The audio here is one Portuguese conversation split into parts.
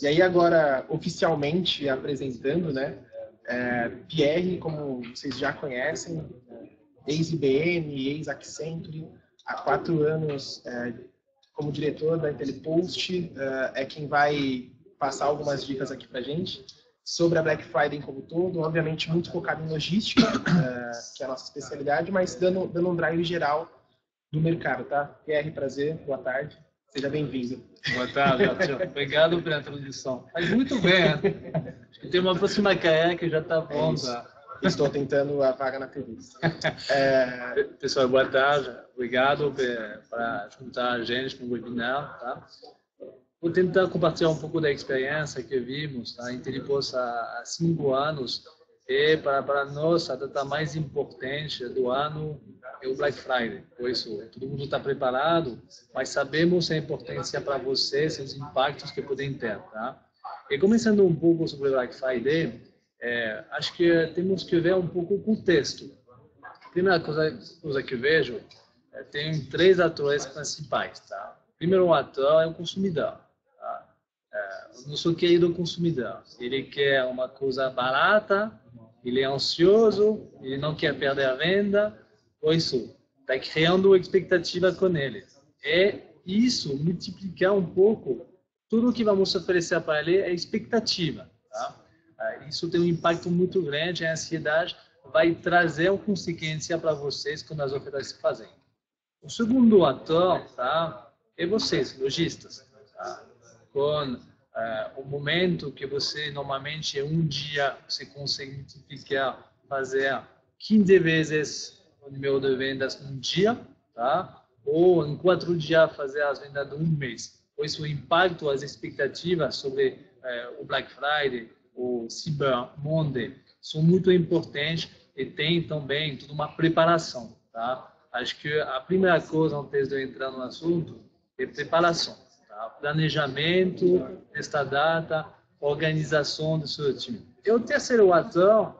E aí agora, oficialmente apresentando, né, Pierre, como vocês já conhecem, ex-IBM, ex-Accenture, há 4 anos como diretor da IntelliPost, é quem vai passar algumas dicas aqui para a gente sobre a Black Friday como um todo, obviamente muito focado em logística, que é a nossa especialidade, mas dando um drive geral do mercado, tá? Pierre, prazer, boa tarde, seja bem-vindo. Boa tarde, Arthur. Obrigado pela introdução. Faz muito bem, né? Tem uma próxima caia que já está pronta. Estou tentando a vaga na TV. Pessoal, boa tarde. Obrigado por juntar a gente no webinar. Tá? Vou tentar compartilhar um pouco da experiência que vimos na IntelliPost há 5 anos. E para nós, a data mais importante do ano é o Black Friday. Por isso, todo mundo está preparado, mas sabemos a importância para vocês e os impactos que podem ter. Tá? E começando um pouco sobre o Black Friday, acho que temos que ver um pouco o contexto. A primeira coisa que vejo, tem 3 atores principais. Tá? O primeiro ator é o consumidor. Tá? O nosso querido consumidor. Ele quer uma coisa barata, ele é ansioso, ele não quer perder a venda, por isso, está criando expectativa com ele. E isso multiplicar um pouco tudo que vamos oferecer para ele é expectativa. Tá? Isso tem um impacto muito grande, a ansiedade vai trazer uma consequência para vocês quando as ofertas se fazem. O segundo ator, tá, é vocês, lojistas. Tá? Com o momento que você, normalmente, um dia, você consegue multiplicar, fazer 15 vezes o número de vendas num dia, tá? Ou em 4 dias fazer as vendas de um mês. Por isso, o impacto, as expectativas sobre o Black Friday, o Cyber Monday, são muito importantes e tem também toda uma preparação. Tá? Acho que a primeira coisa, antes de eu entrar no assunto, é preparação. Tá? Planejamento desta data, organização do seu time. E o terceiro ator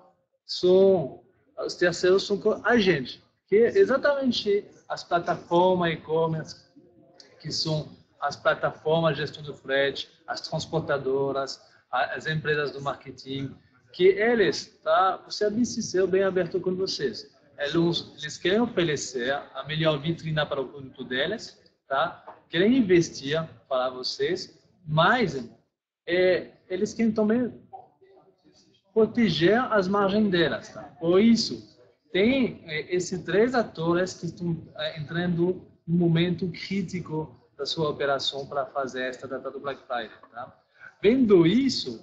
os terceiros são a gente, que é exatamente as plataformas e-commerce, que são as plataformas de gestão do frete, as transportadoras, as empresas do marketing, que eles, tá, vou ser bem sincero, bem aberto com vocês, eles querem oferecer a melhor vitrina para o produto deles, tá? Querem investir para vocês, mas eles querem também proteger as margens delas. Tá? Por isso, tem esses 3 atores que estão entrando no momento crítico da sua operação para fazer esta data do Black Friday. Tá? Vendo isso,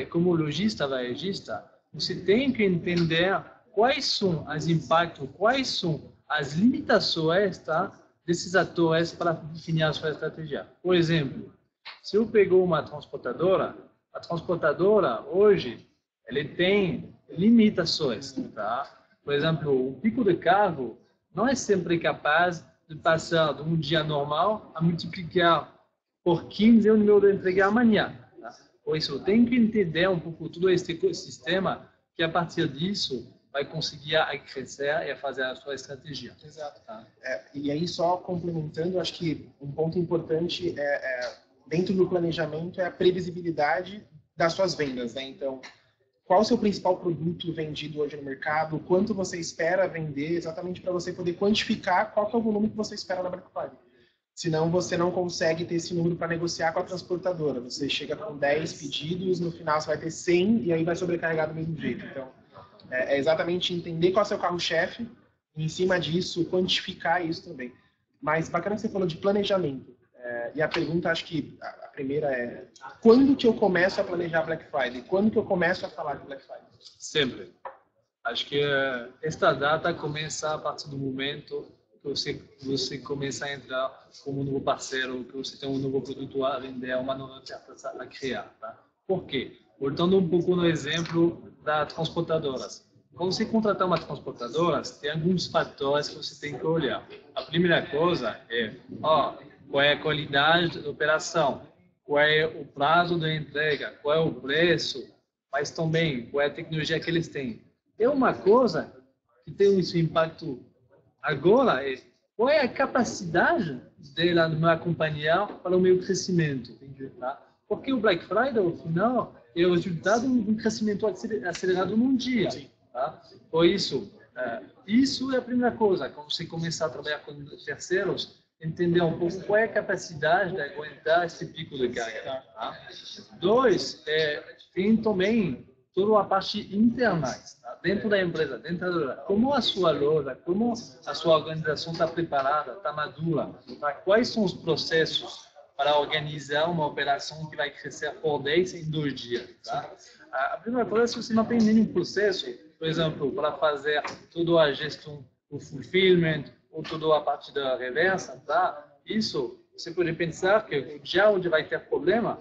como lojista varejista, você tem que entender quais são os impactos, quais são as limitações, tá, desses atores para definir a sua estratégia. Por exemplo, se eu pego uma transportadora, a transportadora hoje ele tem limitações. Tá? Por exemplo, o pico de carro não é sempre capaz de passar de um dia normal a multiplicar por 15 o número de entrega amanhã. Tá? Por isso, tem que entender um pouco todo esse ecossistema que, a partir disso, vai conseguir crescer e fazer a sua estratégia. Exato. Tá? E aí, só complementando, acho que um ponto importante dentro do planejamento é a previsibilidade das suas vendas. Né? Então, qual o seu principal produto vendido hoje no mercado, quanto você espera vender, exatamente para você poder quantificar qual que é o volume que você espera na Black Friday. Senão você não consegue ter esse número para negociar com a transportadora. Você chega com 10 pedidos, no final você vai ter 100 e aí vai sobrecarregar do mesmo jeito. Então, é exatamente entender qual é o seu carro-chefe e, em cima disso, quantificar isso também. Mas bacana que você falou de planejamento. E a pergunta, acho que a primeira é: quando que eu começo a planejar Black Friday? Quando que eu começo a falar de Black Friday? Sempre. Acho que esta data começa a partir do momento que você começa a entrar como um novo parceiro, que você tem um novo produto a vender, uma nova oferta a criar. Tá? Por quê? Voltando um pouco no exemplo das transportadoras. Quando você contratar uma transportadora, tem alguns fatores que você tem que olhar. A primeira coisa é qual é a qualidade da operação, qual é o prazo da entrega, qual é o preço, mas também qual é a tecnologia que eles têm. É uma coisa que tem esse impacto agora, qual é a capacidade dela me acompanhar para o meu crescimento. Tá? Porque o Black Friday, ao final, é o resultado de um crescimento acelerado num dia. Tá? Por isso, isso é a primeira coisa. Quando você começar a trabalhar com terceiros, entender um pouco qual é a capacidade de aguentar esse pico de carga. Tá? Dois, tem também toda a parte interna, tá? Dentro da empresa, como a sua loja, como a sua organização está preparada, está madura, tá? Quais são os processos para organizar uma operação que vai crescer por 10 em 2 dias. Tá? A primeira coisa é se você não tem nenhum processo, por exemplo, para fazer toda a gestão do fulfillment ou toda a parte da reversa, tá? Isso, você pode pensar que o dia onde vai ter problema,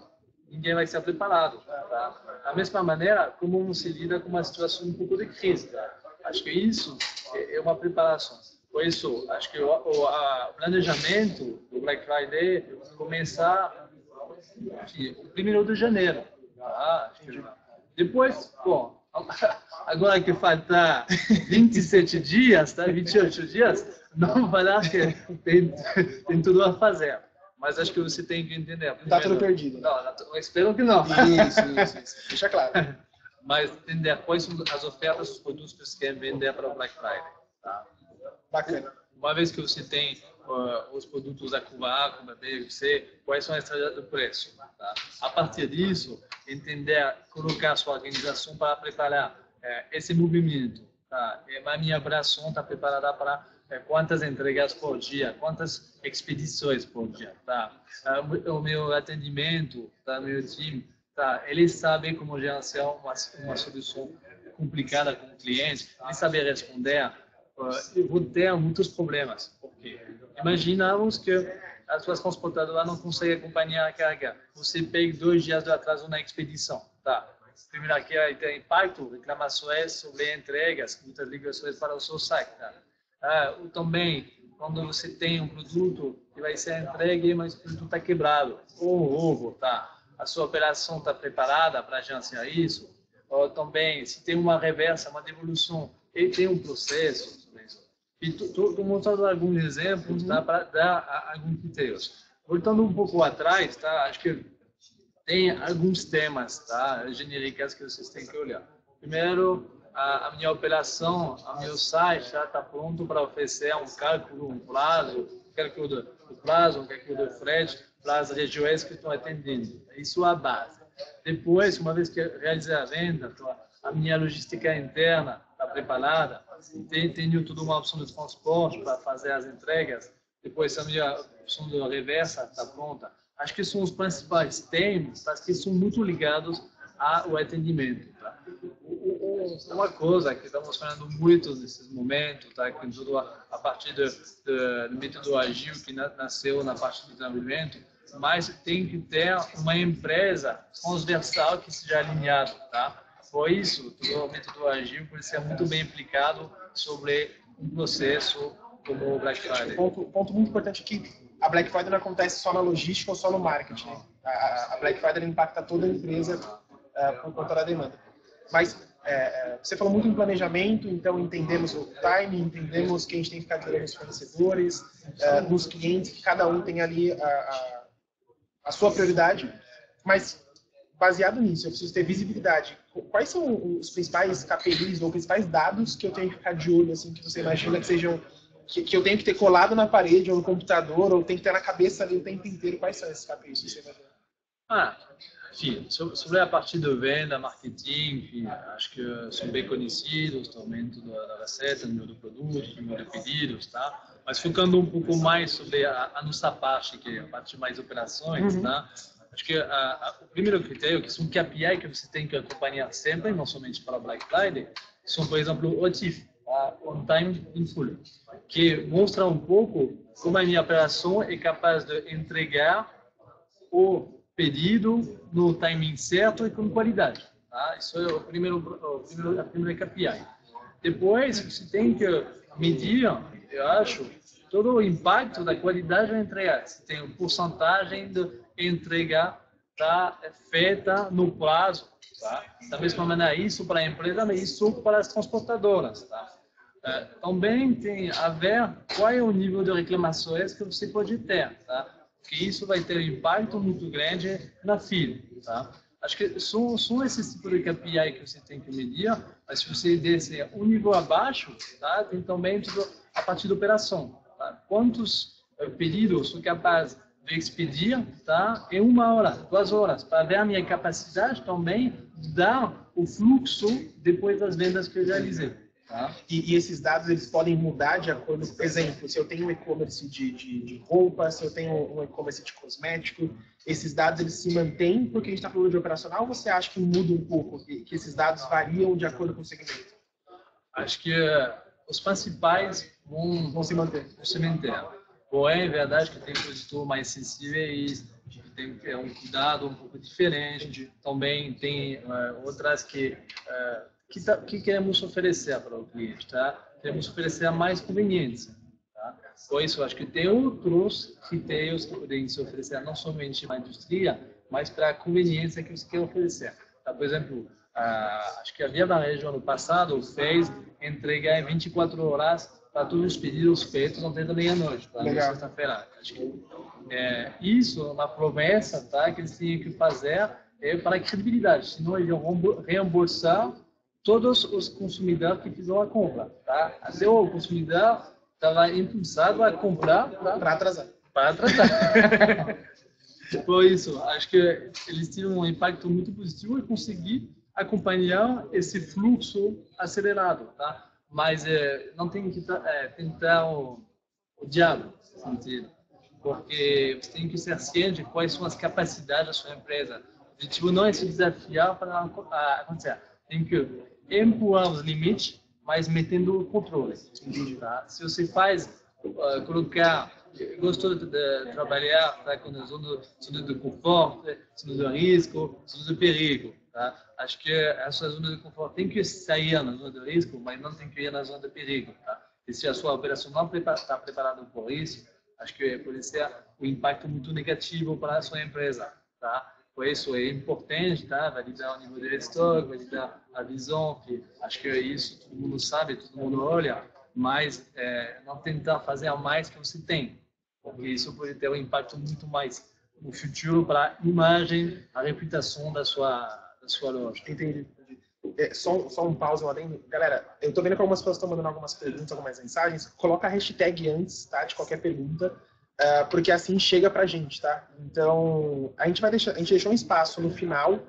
ninguém vai ser preparado. Tá? Da mesma maneira, como você lida com uma situação um pouco de crise. Tá? Acho que isso é uma preparação. Por isso, acho que o planejamento do Black Friday começa o 1º de janeiro. Tá? Depois, bom, agora que falta 27 dias, tá? 28 dias, não vai dar que tem tudo a fazer. Mas acho que você tem que entender. Não está tudo perdido. Não, espero que não. Isso. Deixa claro. Mas entender quais são as ofertas dos produtos que você quer vender para o Black Friday. Tá? Bacana. Uma vez que você tem os produtos da Curva A, Curva B, C, quais são as estratégias do preço. Tá? A partir disso, entender, colocar a sua organização para preparar esse movimento. Tá? A minha operação está preparada para quantas entregas por dia, quantas expedições por dia. Tá? O meu atendimento, tá? Meu time, tá? Ele sabe como gerenciar uma solução complicada com o cliente, ele sabe responder. Eu vou ter muitos problemas. Porque imaginamos que as suas transportadoras não conseguem acompanhar a carga. Você pega 2 dias de atraso na expedição. Tá? Primeiro, aqui vai ter impacto, reclamações sobre entregas, muitas ligações para o seu site. Tá? Também, quando você tem um produto que vai ser entregue, mas o produto está quebrado, ou tá? A sua operação está preparada para gerenciar isso. Ou também, se tem uma reversa, uma devolução, ele tem um processo. E estou mostrando alguns exemplos, tá, para dar alguns critérios. Voltando um pouco atrás, tá, acho que tem alguns temas, tá, genéricos que vocês têm que olhar. Primeiro, a minha operação, o meu site já está pronto para oferecer um cálculo, um cálculo do prazo, um cálculo do frete para as regiões que estão atendendo. Isso é a base. Depois, uma vez que realizar a venda, a minha logística interna está preparada, tenho toda uma opção de transporte para fazer as entregas, depois a minha opção de reversa está pronta. Acho que são os principais temas, mas que são muito ligados ao atendimento. Tá? Uma coisa que estamos falando muito nesses momentos, tá? Que tudo a partir do método ágil que nasceu na parte do desenvolvimento, mas tem que ter uma empresa transversal que seja alinhada. Tá? Por isso, o método ágil pode ser muito bem aplicado sobre um processo como o Black Friday. Ponto muito importante é que a Black Friday não acontece só na logística ou só no marketing. Né? A Black Friday impacta toda a empresa por conta da demanda. Mas você falou muito em planejamento, então entendemos o time, entendemos que a gente tem que ficar de olho nos fornecedores, nos clientes, que cada um tem ali a sua prioridade, mas baseado nisso, eu preciso ter visibilidade. Quais são os principais KPIs ou principais dados que eu tenho que ficar de olho, assim, que você imagina que sejam que eu tenho que ter colado na parede ou no computador, ou tem que ter na cabeça ali o tempo inteiro? Quais são esses KPIs que você imagina? Enfim, sobre a parte de venda, marketing, enfim, acho que são bem conhecidos, aumento da receita, número de produtos, número de pedidos, tá? Mas focando um pouco mais sobre a nossa parte, que é a parte mais operações, tá? Acho que o primeiro critério, que são KPI que você tem que acompanhar sempre, não somente para Black Friday, são, por exemplo, o OTIF, On Time in Full, que mostra um pouco como a minha operação é capaz de entregar o pedido no timing certo e com qualidade. Tá? Isso é a primeira KPI. Depois, você tem que medir, eu acho, todo o impacto da qualidade da entrega. Você tem uma porcentagem de entrega tá, feita no prazo. Tá? Da mesma maneira, isso para a empresa, mas isso para as transportadoras. Tá? Também tem a ver qual é o nível de reclamações que você pode ter. Tá? porque isso vai ter um impacto muito grande na fila. Tá? Acho que são esses tipos de KPI que você tem que medir, mas se você descer um nível abaixo, tá? Tem também tudo a partir da operação. Tá? Quantos pedidos sou capaz de expedir, tá? Em 1 hora, 2 horas, para ver a minha capacidade também de dar o fluxo depois das vendas que eu realizei. Tá? E esses dados eles podem mudar de acordo, por exemplo, se eu tenho um e-commerce de roupa, se eu tenho um e-commerce de cosmético, esses dados eles se mantêm porque a gente está falando de operacional, ou você acha que muda um pouco, que esses dados variam de acordo com o segmento? Acho que os principais vão se manter. Porém, é verdade que tem produtos mais sensíveis, que tem que ter um cuidado um pouco diferente. Também tem outras que queremos oferecer para o cliente, tá? Queremos oferecer mais conveniência, tá? Por isso, acho que tem outros critérios que podem se oferecer não somente para a indústria, mas para a conveniência que você quer oferecer. Tá? Por exemplo, acho que a Via Varejo ano passado fez entregar em 24 horas para todos os pedidos feitos ontem da meia-noite, para sexta-feira. Acho que isso é uma promessa, tá? Que eles tinham que fazer para a credibilidade, senão eles vão reembolsar todos os consumidores que fizeram a compra, tá? Até o consumidor estava impulsado a comprar para atrasar. Por isso, acho que eles tiveram um impacto muito positivo e conseguir acompanhar esse fluxo acelerado, tá? Mas não tem que tentar o diabo, nesse sentido, porque você tem que ser ciente de quais são as capacidades da sua empresa. O objetivo não é se desafiar para acontecer, tem que empurrar os limites, mas metendo o controle. Tá? Se você gostou de trabalhar, tá, com a zona de conforto, zona de risco, zona de perigo. Tá? Acho que essa zona de conforto tem que sair na zona de risco, mas não tem que ir na zona de perigo. Tá? E se a sua operação não está preparada por isso, acho que pode ser um impacto muito negativo para a sua empresa. Tá? Por isso é importante, tá? Validar o nível de estoque, validar a visão, que acho que isso todo mundo sabe, todo mundo olha, mas não tentar fazer a mais que você tem, porque isso pode ter um impacto muito mais no futuro para a imagem, a reputação da sua loja. Entendi. Só um pause lá dentro. Galera, eu tô vendo que algumas pessoas estão mandando algumas perguntas, algumas mensagens. Coloca a hashtag antes, tá? De qualquer pergunta. Porque assim chega pra gente, tá? Então, a gente deixou um espaço no final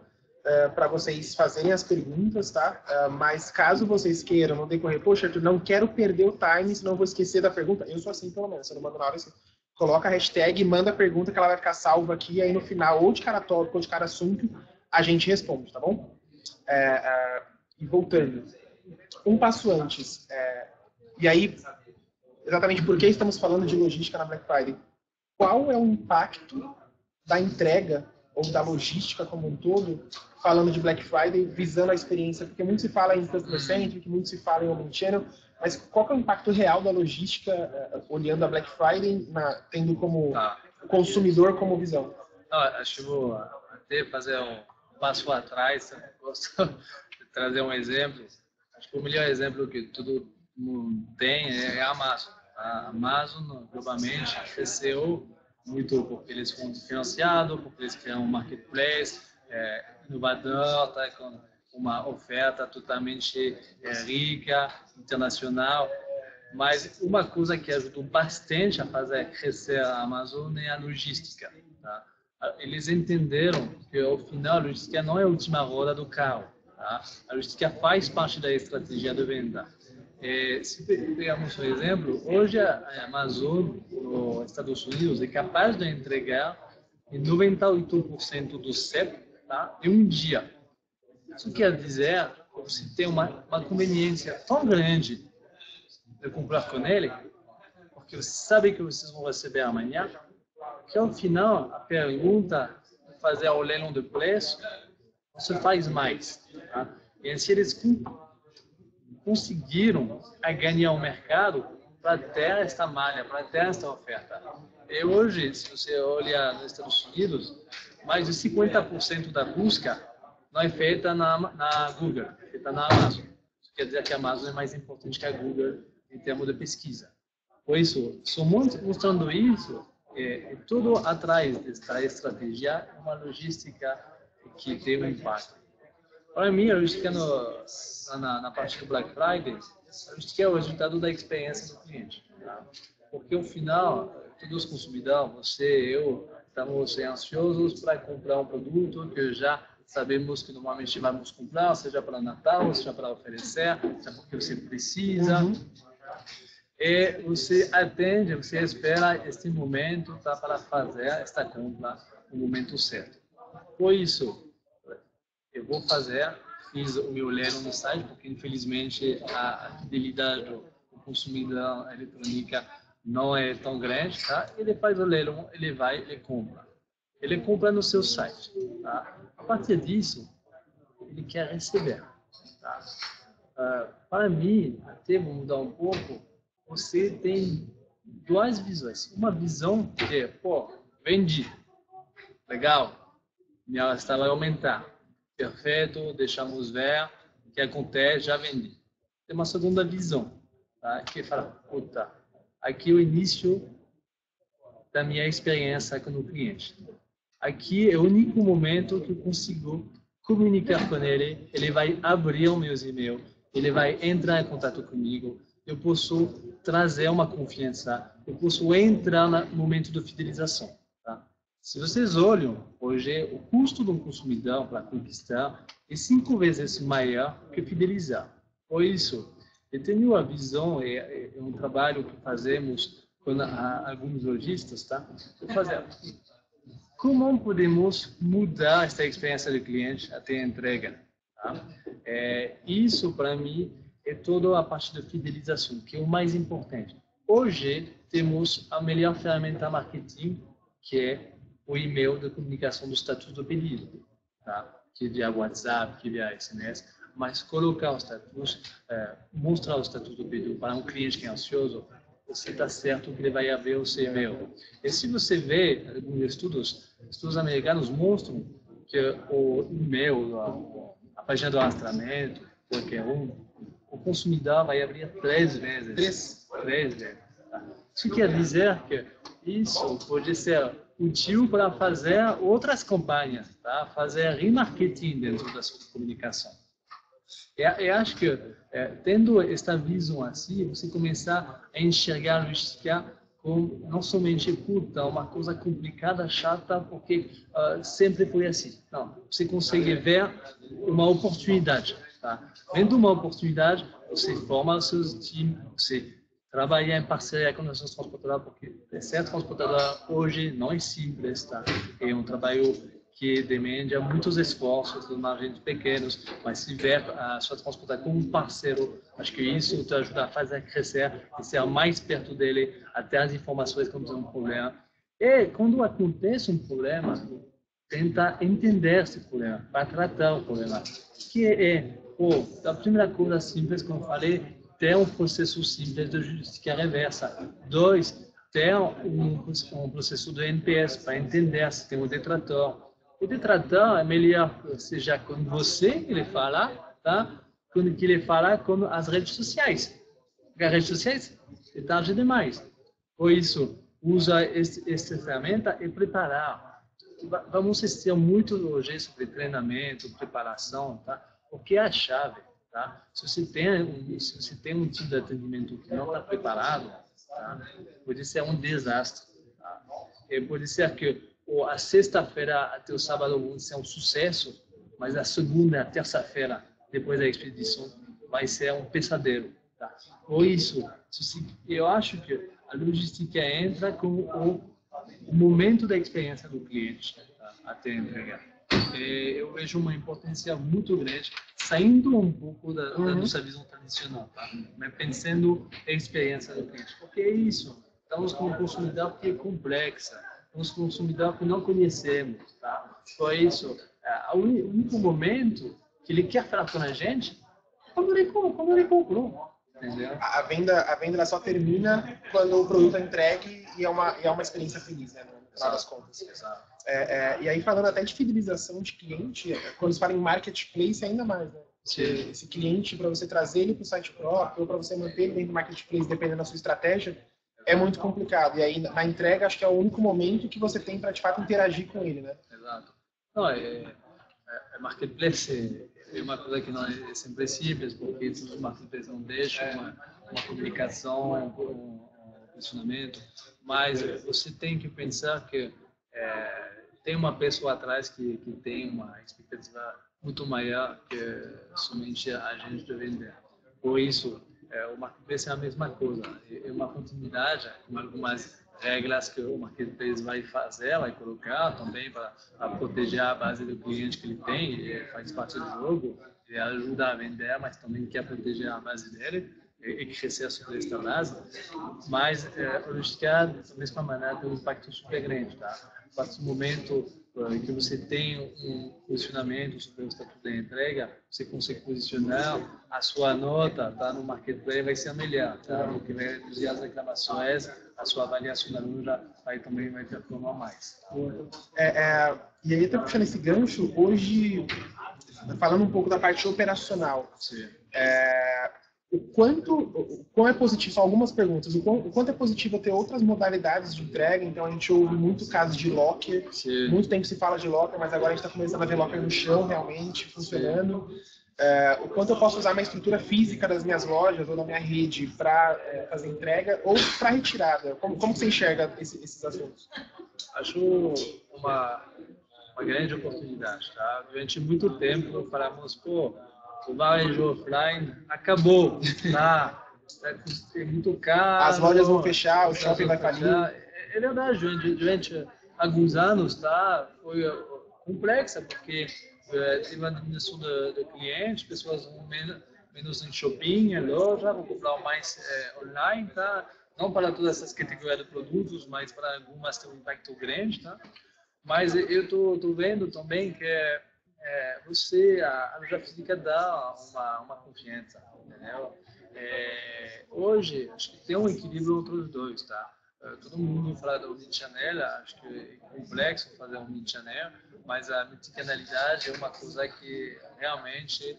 para vocês fazerem as perguntas, tá? Mas caso vocês queiram, no decorrer, poxa, eu não quero perder o time, senão eu vou esquecer da pergunta. Eu sou assim, pelo menos, eu não mando na hora assim. Coloca a hashtag, manda a pergunta que ela vai ficar salva aqui, aí no final, ou de cada tópico ou de cada assunto, a gente responde, tá bom? E voltando, um passo antes, e aí, exatamente por que estamos falando de logística na Black Friday? Qual é o impacto da entrega ou da logística como um todo, falando de Black Friday, visando a experiência? Porque muito se fala em Customer Centric, muito se fala em Omnichannel, mas qual é o impacto real da logística, olhando a Black Friday, tendo como consumidor como visão? Acho que vou até fazer um passo atrás, gosto de trazer um exemplo. Acho que o melhor exemplo que todo mundo tem é a Amazon. A Amazon, globalmente, cresceu muito porque eles foram financiados, porque eles criaram um marketplace inovador, tá, com uma oferta totalmente rica, internacional. Mas uma coisa que ajudou bastante a fazer crescer a Amazon é a logística. Tá? Eles entenderam que, ao final, a logística não é a última roda do carro. Tá? A logística faz parte da estratégia de venda. Se pegarmos um exemplo, hoje a Amazon, nos Estados Unidos, é capaz de entregar em 98% do CEP, tá, em um dia. Isso quer dizer que você tem uma conveniência tão grande de comprar com ele, porque você sabe que vocês vão receber amanhã, que ao final a pergunta de fazer o leilão de preço, você faz mais. Tá? E assim eles conseguiram ganhar o mercado para ter esta malha, para ter esta oferta. E hoje, se você olha nos Estados Unidos, mais de 50% da busca não é feita na Google, é feita na Amazon. Isso quer dizer que a Amazon é mais importante que a Google em termos de pesquisa. Por isso, só mostrando isso, tudo atrás desta estratégia é uma logística que tem um impacto. Para mim, a logística na parte do Black Friday, a logística é o resultado da experiência do cliente. Tá? Porque, no final, todos os consumidores, você, eu, estamos ansiosos para comprar um produto que já sabemos que normalmente vamos comprar, seja para Natal, seja para oferecer, seja porque você precisa. E você atende, você espera este momento para fazer esta compra no momento certo. Por isso, eu vou fiz o meu leilão no site, porque infelizmente a fidelidade do consumidor eletrônica não é tão grande, tá? Ele faz o leilão, ele vai, ele compra. Ele compra no seu site, tá? A partir disso, ele quer receber, tá? Para mim, até vou mudar um pouco, você tem duas visões. Uma visão que é, pô, vendi, legal, minha lista vai aumentar, perfeito, deixamos ver o que acontece, já vendi. Tem uma segunda visão, tá? Que fala, puta, aqui é o início da minha experiência com o cliente. Aqui é o único momento que eu consigo comunicar com ele, ele vai abrir os meus e-mails, ele vai entrar em contato comigo, eu posso trazer uma confiança, eu posso entrar no momento de fidelização. Tá? Se vocês olham, hoje o custo de um consumidor para conquistar é 5 vezes maior que fidelizar. Por isso, eu tenho a visão, é um trabalho que fazemos com alguns lojistas, tá? Como podemos mudar essa experiência do cliente até a entrega? Tá? Isso, para mim, é toda a parte da fidelização, que é o mais importante. Hoje, temos a melhor ferramenta marketing, que é o e-mail de comunicação do status do pedido, tá? Que via WhatsApp, que via SMS, mas colocar o status, mostrar o status do pedido para um cliente que é ansioso, você está certo que ele vai abrir o seu e-mail. E se você vê alguns estudos americanos mostram que o e-mail, a página do rastreamento, qualquer o consumidor vai abrir 3 vezes. 3 vezes. Tá? Isso quer dizer que isso pode ser útil para fazer outras campanhas, tá? Fazer remarketing dentro da sua comunicação. Eu acho que, tendo esta visão assim, você começar a enxergar a logística como não somente uma coisa complicada, chata, porque sempre foi assim. Não, você consegue ver uma oportunidade. Tá? Vendo uma oportunidade, você forma o seu time, você trabalha em parceria com as transportadoras, porque ser transportador hoje não é simples. Tá? É um trabalho que demanda muitos esforços, de margens pequenos, mas se ver a sua transportadora como um parceiro, acho que isso te ajuda a fazer crescer e ser mais perto dele, até as informações quando tem um problema. E quando acontece um problema, tenta entender esse problema, para tratar o problema. Que a primeira coisa simples, como eu falei, ter um processo simples de justiça reversa. 2, ter um processo de NPS para entender se tem um detrator. O detrator é melhor que seja com você que ele fala, tá? Quando que ele fala com as redes sociais. Porque as redes sociais é tarde demais. Por isso, usa essa ferramenta e preparar. Vamos assistir muito hoje sobre treinamento, preparação, tá? Porque é a chave, tá? Se você tem um time de atendimento que não está preparado, tá? Pode ser um desastre. Tá? E pode ser que a sexta-feira até o sábado vão ser um sucesso, mas a segunda e a terça-feira, depois da expedição, vai ser um pesadelo. Tá? Por isso, eu acho que a logística entra como o momento da experiência do cliente, tá? Até entregar. Eu vejo uma importância muito grande, saindo um pouco da nossa visão tradicional, tá? Mas pensando na experiência do cliente. Porque é isso, estamos com um consumidor que é complexa, uns consumidores que não conhecemos, tá? Por isso, o único momento que ele quer falar com a gente é quando ele comprou, entendeu? A venda só termina quando o produto é entregue e é uma experiência feliz, né? No final das contas. Exato. E aí, falando até de fidelização de cliente, quando se fala em marketplace, ainda mais, né? Esse cliente, para você trazer ele para o site próprio ou para você manter ele dentro do marketplace, dependendo da sua estratégia, é muito complicado. E aí, na entrega, acho que é o único momento que você tem para, de fato, interagir com ele, né? Exato. Não, marketplace é uma coisa que não é sempre simples, porque todos os marketplaces não deixam uma comunicação, um posicionamento, mas você tem que pensar que tem uma pessoa atrás que tem uma expectativa muito maior que somente a gente de vender. Por isso, o marketplace é a mesma coisa, é uma continuidade com algumas regras que o marketplace vai colocar também para proteger a base do cliente que ele tem, ele faz parte do jogo, ele ajuda a vender, mas também quer proteger a base dele e crescer sobre esta base. Mas a logística, da mesma maneira, tem um impacto super grande, tá? A partir do momento que você tem um posicionamento sobre o estatuto da entrega, você consegue posicionar a sua nota, tá, no marketplace vai ser melhor, tá? O que vai reduzir as reclamações, a sua avaliação da loja também vai performar mais. E aí, até puxando esse gancho, hoje, falando um pouco da parte operacional, o quão é positivo, são algumas perguntas, o quanto é positivo ter outras modalidades de entrega. Então a gente ouve muito caso de locker, muito tempo se fala de locker, mas agora a gente está começando a ver locker no chão realmente funcionando. O quanto eu posso usar minha estrutura física das minhas lojas ou da minha rede para fazer entrega ou para retirada? Como você enxerga esses assuntos? Acho uma grande oportunidade, tá? Durante muito tempo falamos, o varejo offline acabou, tá? É muito caro. As lojas vão fechar, o shopping vai falir. É verdade, durante alguns anos, tá? Foi complexa, porque teve uma diminuição do cliente, pessoas vão menos em shopping, em loja, vão comprar mais online, tá? Não para todas essas categorias de produtos, mas para algumas tem um impacto grande, tá? Mas eu tô vendo também que a loja física dá uma confiança, entendeu? Hoje, acho que tem um equilíbrio entre os dois, tá? Todo mundo fala do omnichannel, acho que é complexo fazer um omnichannel, mas a multicanalidade é uma coisa que realmente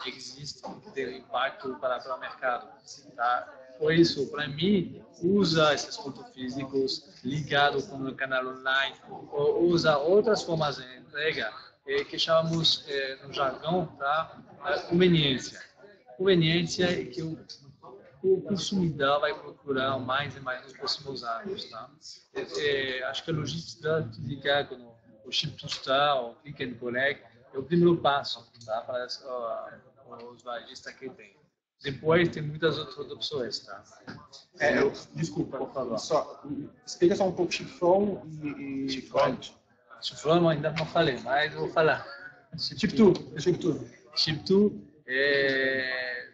existe, que tem um impacto para o mercado, tá? Por isso, para mim, usa esses pontos físicos ligados com o canal online, ou usa outras formas de entrega, que chamamos no jargão, tá? Conveniência. Conveniência é que o consumidor vai procurar mais e mais nos próximos anos, tá? Acho que a logística ligar com o ship to store, o click and collect, é o primeiro passo, tá? Para os varejistas que tem. Depois tem muitas outras opções, tá? Desculpa, por favor. Explica só um pouco Ship-from e Ship-from ainda não falei, mas vou falar. Ship-to. Ship-to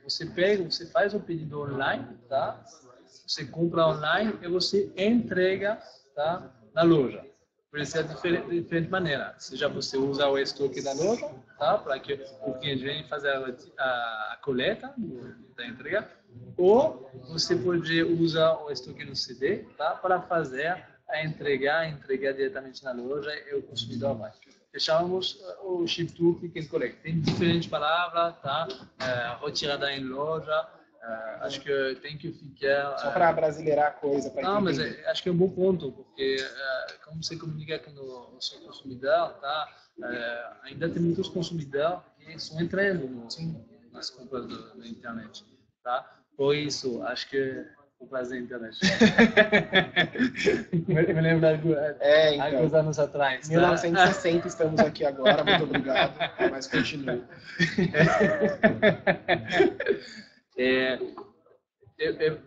você faz o pedido online, tá? Você compra online e você entrega, tá, na loja. Pode ser de diferente maneira. Seja você usa o estoque da loja, tá, para que o cliente venha fazer a coleta da entrega, ou você pode usar o estoque no CD, tá, para fazer a entregar diretamente na loja e o consumidor vai. Chamamos o ship to click and collect. Tem diferentes palavras, tá? Retirada em loja. Acho que tem que ficar... Só para brasileirar a coisa. Não, mas acho que é um bom ponto, porque como você comunica com o seu consumidor, tá? Ainda tem muitos consumidores que estão entrando nas compras da internet, tá? Por isso, acho que o prazer da internet. Me lembro de alguns anos atrás. Tá? 1960 estamos aqui agora, muito obrigado, mas continue.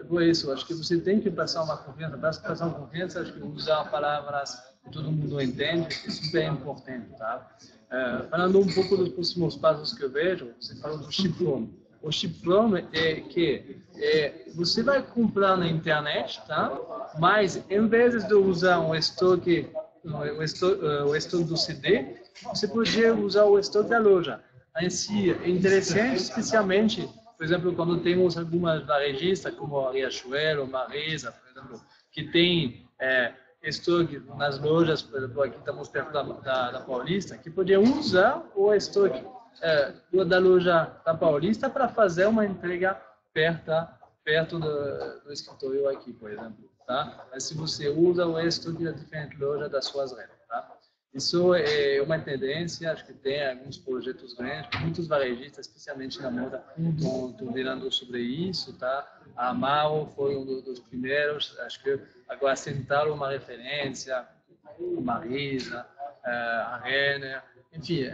Por isso, acho que você tem que passar uma confiança. Para passar uma confiança, acho que usar palavras que todo mundo entende é super importante, tá? Falando um pouco dos próximos passos que eu vejo, você falou do ship-from. O ship-from é que você vai comprar na internet, tá? Mas em vez de usar o estoque do CD, você podia usar o estoque da loja. Assim, é interessante, especialmente, por exemplo, quando temos algumas varejistas, como a Riachuelo ou Marisa, por exemplo, que tem estoque nas lojas, por exemplo, aqui estamos perto da Paulista, que podia usar o estoque da loja da Paulista para fazer uma entrega perto perto do escritório aqui, por exemplo, tá? Mas se você usa o resto de diferentes lojas das suas redes, tá? Isso é uma tendência, acho que tem alguns projetos grandes, muitos varejistas, especialmente na moda, estão virando sobre isso, tá? A Amaro foi um dos primeiros, acho que agora a Centauro é uma referência, a Marisa, a Renner, enfim,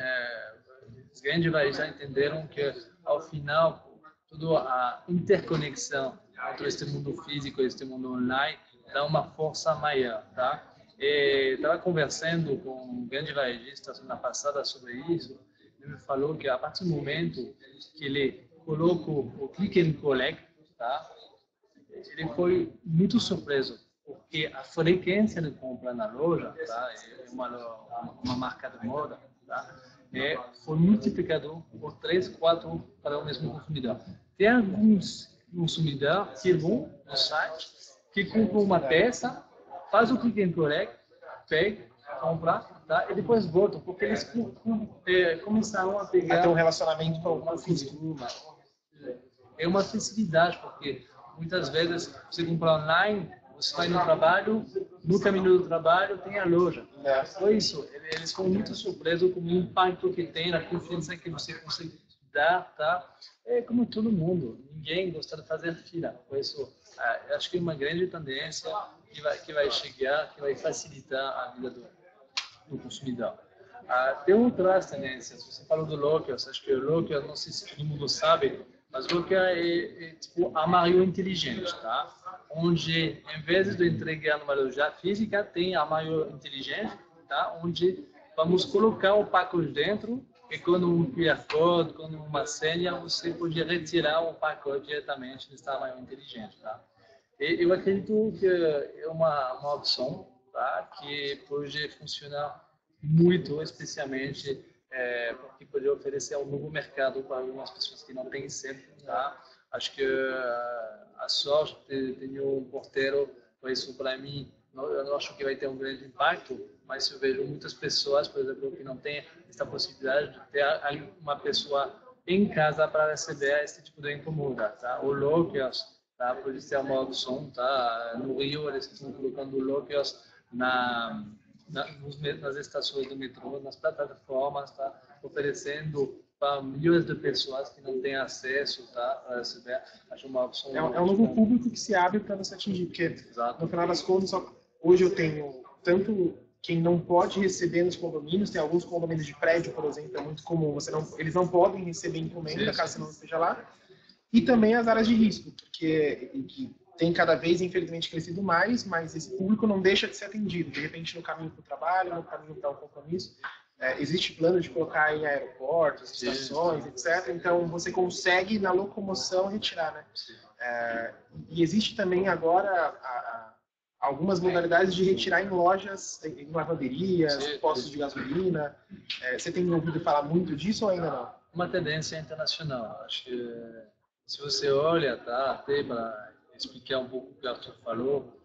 os grandes varejistas entenderam que, ao final, toda a interconexão entre este mundo físico e este mundo online dá uma força maior, tá? Estava conversando com um grande varejista semana passada sobre isso. Ele me falou que a partir do momento que ele colocou o click and collect, tá? Ele foi muito surpreso, porque a frequência de compra na loja, tá? É uma marca de moda, tá? Foi multiplicado por 3, 4 para o mesmo consumidor. Tem alguns consumidores que vão no site, que compram uma peça, faz o click and collect, pega, compra, tá? E depois voltam, porque eles começaram a pegar... A ter um relacionamento com o físico. É uma facilidade, porque muitas vezes você compra online, você vai no trabalho, no caminho do trabalho tem a loja. Por isso, eles ficam muito surpresos com o impacto que tem, a confiança que você consegue dar, tá? É como todo mundo, ninguém gosta de fazer fila. Por isso, acho que é uma grande tendência que vai chegar, que vai facilitar a vida do consumidor. Tem outras tendências. Você falou do Lockers, acho que o Lockers, não sei se todo mundo sabe, mas o Locker é tipo armário inteligente, tá? Onde, em vez de entregar numa loja física, tem armário inteligente, tá? Onde vamos colocar o pacote dentro e com um QR Code, com uma senha, você pode retirar o pacote diretamente desse armário inteligente, tá? E eu acredito que é uma opção, tá? Que pode funcionar muito, especialmente porque pode oferecer um novo mercado para algumas pessoas que não têm sempre, tá? Acho que a sorte de ter um porteiro, por isso para mim, eu não acho que vai ter um grande impacto, mas eu vejo muitas pessoas, por exemplo, que não têm essa possibilidade de ter uma pessoa em casa para receber esse tipo de encomenda, tá? O Lockers, tá? Pode ser uma opção, tá? No Rio eles estão colocando Lockers nas estações do metrô, nas plataformas, tá? Oferecendo para milhões de pessoas que não têm acesso, tá? A receber. Acho uma opção. É um novo público que se abre para você atingir, porque no final das contas, hoje eu tenho tanto quem não pode receber nos condomínios, tem alguns condomínios de prédio, por exemplo, é muito comum, eles não podem receber encomenda, caso você não esteja lá, e também as áreas de risco, porque tem cada vez, infelizmente, crescido mais, mas esse público não deixa de ser atendido. De repente, no caminho para o trabalho, no caminho para o compromisso, existe plano de colocar em aeroportos, estações, etc. Então, você consegue, na locomoção, retirar, né? E existe também agora algumas modalidades de retirar em lojas, em lavanderias, postos de gasolina. Você tem ouvido falar muito disso ou ainda não? Uma tendência internacional. Acho que se você olha, tá, até para explicar um pouco o que o Arthur falou,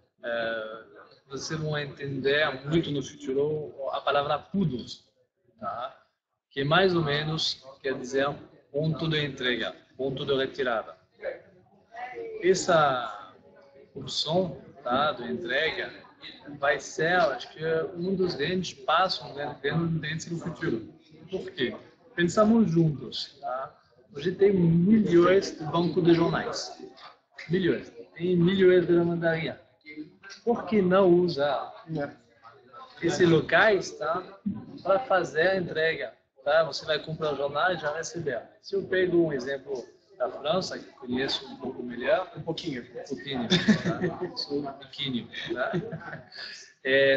você vai entender muito no futuro a palavra PUDOs, tá? Que mais ou menos quer dizer ponto de entrega, ponto de retirada. Essa opção, tá, de entrega vai ser, acho que, um dos grandes passos, né, dentro do futuro. Por quê? Pensamos juntos, tá? Hoje tem milhões de bancos de jornais, milhões. Tem milhões de lavandaria. Por que não usar esses locais, tá, para fazer a entrega? Tá? Você vai comprar o jornal e já receber. Se eu pego um exemplo da França, que conheço um pouco melhor, um pouquinho, tá? Sou um pouquinho, tá?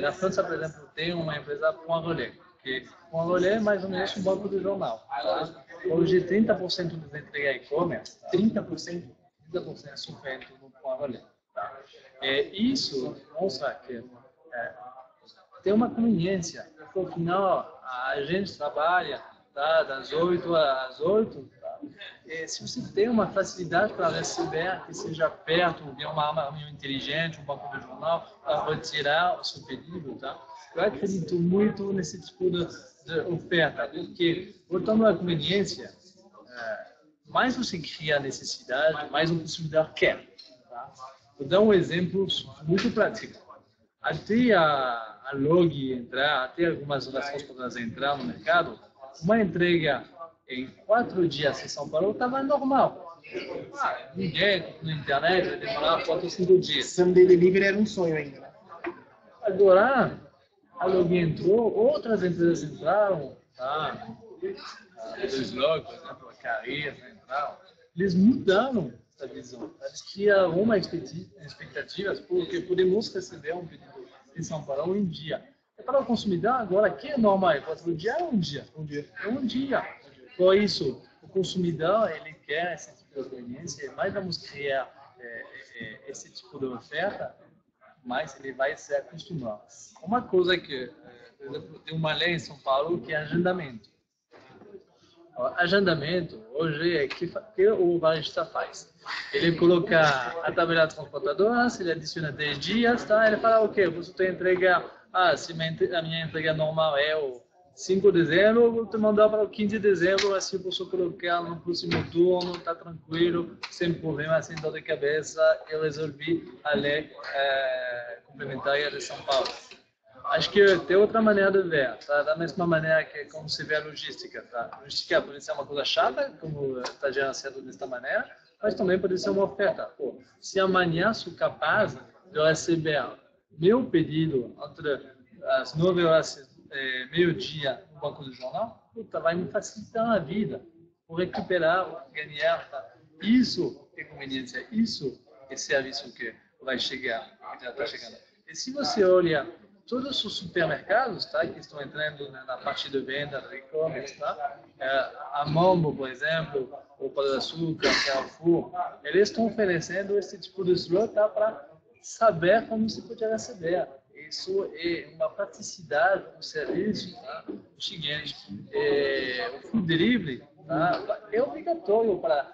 Na França, por exemplo, tem uma empresa Point Relais, que Point Relais é mais ou menos um banco de jornal. Tá? Hoje, 30% dos entregas e-commerce, 30% são feitos no Point Relais. Tá? Isso mostra que tem uma conveniência, porque no final a gente trabalha, tá, das 8 às 8, tá? Se você tem uma facilidade para receber, que seja perto, de uma arma inteligente, um banco de jornal, para retirar o seu pedido, tá? Eu acredito muito nesse tipo de oferta, porque, voltando à conveniência, mais você cria necessidade, mais o consumidor quer. Vou dar um exemplo muito prático. Até a Log entrar, até algumas das transportadoras entrar no mercado, uma entrega em 4 dias em São Paulo estava normal. Ninguém na internet vai demorar 4 ou 5 dias. Sunday Delivery era um sonho ainda, né? Agora, a Log entrou, outras empresas entraram, tá? A Log, por exemplo, a Carreira entraram. Eles mudaram essa visão. Eles criaram uma expectativa porque podemos receber um pedido em São Paulo em dia. E para o consumidor, agora, que é normal? É 4 dias ou um dia? É um dia. Por isso, o consumidor, ele quer esse tipo de conveniência, mas vamos criar esse tipo de oferta, mas ele vai se acostumar. Uma coisa que, por exemplo, tem uma lei em São Paulo que é agendamento. O agendamento, hoje, é que o varejista faz. Ele coloca a tabela transportadora, ele adiciona 10 dias, tá? Ele fala, ok, você tem entrega, se a minha entrega normal é o 5 de dezembro, eu vou te mandar para o 15 de dezembro, assim eu posso colocar no próximo turno, tá tranquilo, sem problema, sem dor de cabeça, eu resolvi a lei complementar de São Paulo. Acho que tem outra maneira de ver, tá? Da mesma maneira que como se vê a logística, tá? A logística pode ser uma coisa chata, como está gerenciado desta maneira, mas também pode ser uma oferta. Pô, se amanhã sou capaz de receber meu pedido entre as 9 horas meio-dia no banco do jornal, puta, vai me facilitar a vida. Vou recuperar, vou ganhar, tá? Isso é conveniência, isso é serviço que vai chegar, que já está chegando. E se você olha todos os supermercados, tá, que estão entrando na parte de venda do e-commerce, tá? A Mambo, por exemplo, o Pão de Açúcar, Carrefour, eles estão oferecendo esse tipo de slot, tá, para saber como se pode receber. Isso é uma praticidade do serviço, tá, gigante. O food delivery, tá, é obrigatório para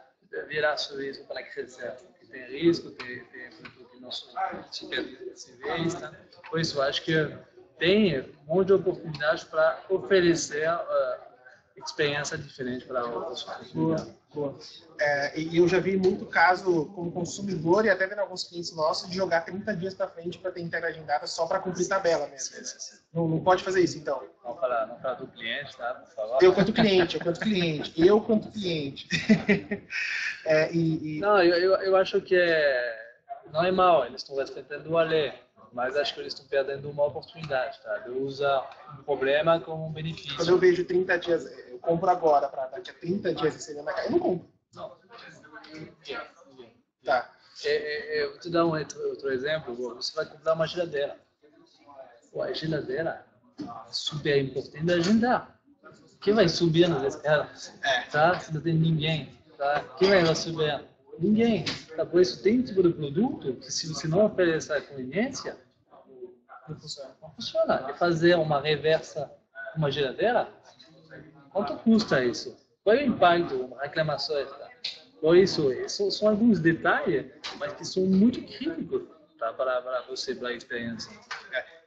virar serviço, para crescer. Tem risco, tem que não são super civis, tá? Por isso, acho que tem um monte de oportunidades para oferecer experiência diferente para os consumidores. E eu já vi muito caso como consumidor e até vendo alguns clientes nossos de jogar 30 dias para frente para ter entrega agendada só para cumprir tabela mesmo. Sim. Não pode fazer isso, então. Não falar do cliente, tá? Por favor. Eu quanto cliente. Não, eu acho que não é mal, eles estão respeitando a lei, mas acho que eles estão perdendo uma oportunidade, tá? De usar um problema como um benefício. Quando eu vejo 30 dias, eu compro agora para daqui a 30 dias receber na casa, eu não compro. Não. Tá. Eu vou te dar outro exemplo. Você vai comprar uma geladeira. A geladeira é super importante agendar. Quem vai subir nas escadas? Tá? Se não tem ninguém. Tá? Quem vai subir? Ninguém. Tá? Por isso, tem um tipo de produto que, se você não oferecer a conveniência, não funciona. E fazer uma reversa com uma geladeira, quanto custa isso? Qual é o impacto? Uma reclamação? Tá? Por isso, são alguns detalhes, mas que são muito críticos, tá? para você, para a experiência.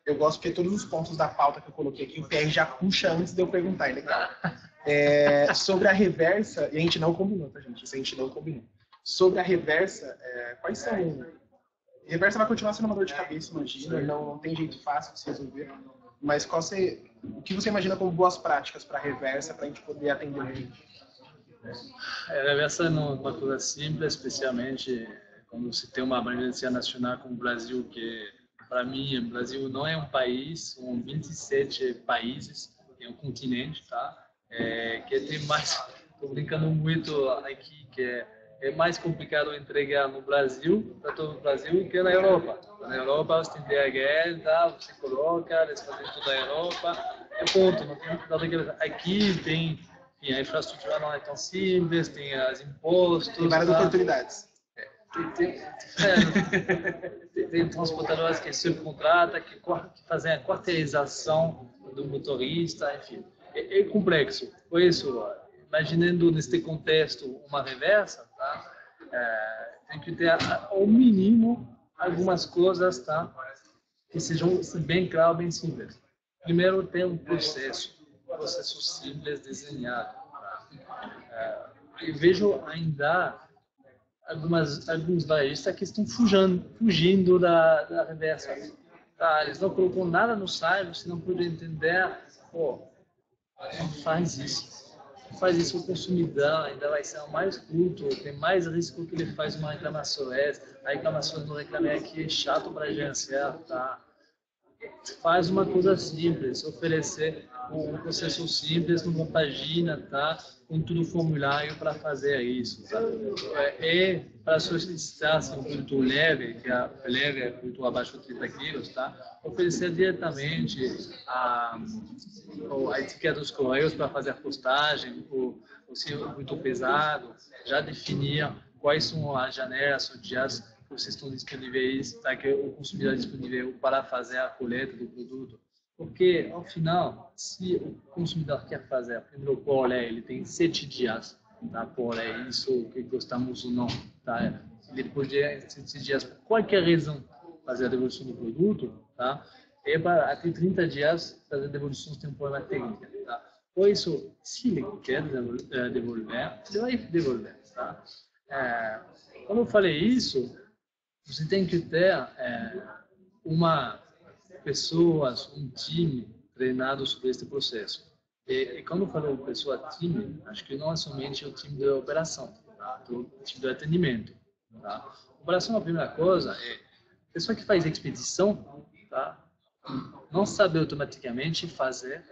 Eu gosto porque todos os pontos da pauta que eu coloquei aqui, o PR já puxa antes de eu perguntar, é legal. Sobre a reversa, e a gente não combinou, tá, gente? Isso a gente não combinou. Sobre a reversa, quais são... Reversa vai continuar sendo uma dor de cabeça, imagina, não tem jeito fácil de se resolver. Mas o que você imagina como boas práticas para a reversa, para a gente poder atender o cliente? A reversa é uma coisa simples, especialmente quando você tem uma abrangência nacional como o Brasil, que, para mim, o Brasil não é um país, são 27 países, é um continente, tá? Que tem mais, estou brincando muito aqui, que é mais complicado entregar no Brasil, para todo o Brasil, que na Europa. Na Europa você tem DHL, tá? Você coloca, eles fazem toda a Europa, ponto, não tem nada que... Aqui tem a infraestrutura não é tão simples, tem os impostos... Tem várias oportunidades. Tem transportadoras que subcontratam, que fazem a quarteirização do motorista, enfim. É complexo. Por isso, imaginando neste contexto uma reversa, tá? Tem que ter ao mínimo algumas coisas, tá? Que sejam bem claro, bem simples. Primeiro, tem um processo simples desenhado. Tá? Eu vejo ainda alguns varejistas que estão fugindo da reversa. Tá? Eles não colocam nada no site, você não pode entender. Pô, não faz isso. Não faz isso, o consumidor ainda vai ser o mais culto, tem mais risco que ele faz uma reclamação extra. A reclamação do reclame aqui é chato para gerenciar, tá? Faz uma coisa simples, oferecer um processo simples numa página, tá? Com tudo formulário para fazer isso, tá? E para solicitar um produto leve, que é leve, é produto abaixo de 30 quilos, tá? Oferecer diretamente a etiqueta dos correios para fazer a postagem, ou se é muito pesado, já definir quais são as janelas, os dias que vocês estão disponíveis, tá? Que o consumidor é disponível para fazer a coleta do produto. Porque, ao final, se o consumidor quer fazer a primeira por lei, ele tem 7 dias, tá? Por lei, isso que gostamos ou não, tá? Ele podia, 7 dias, por qualquer razão, fazer a devolução do produto, tá? E para até 30 dias fazer a devolução tem um problema técnico, tá? Por isso, se ele quer devolver, ele vai devolver, tá? Quando eu falei isso, você tem que ter pessoas, um time treinado sobre este processo. E quando eu falo pessoa, time, acho que não é somente o time de operação, tá? O time de atendimento. Tá? Operação, a primeira coisa é a pessoa que faz expedição, tá? Não sabe automaticamente fazer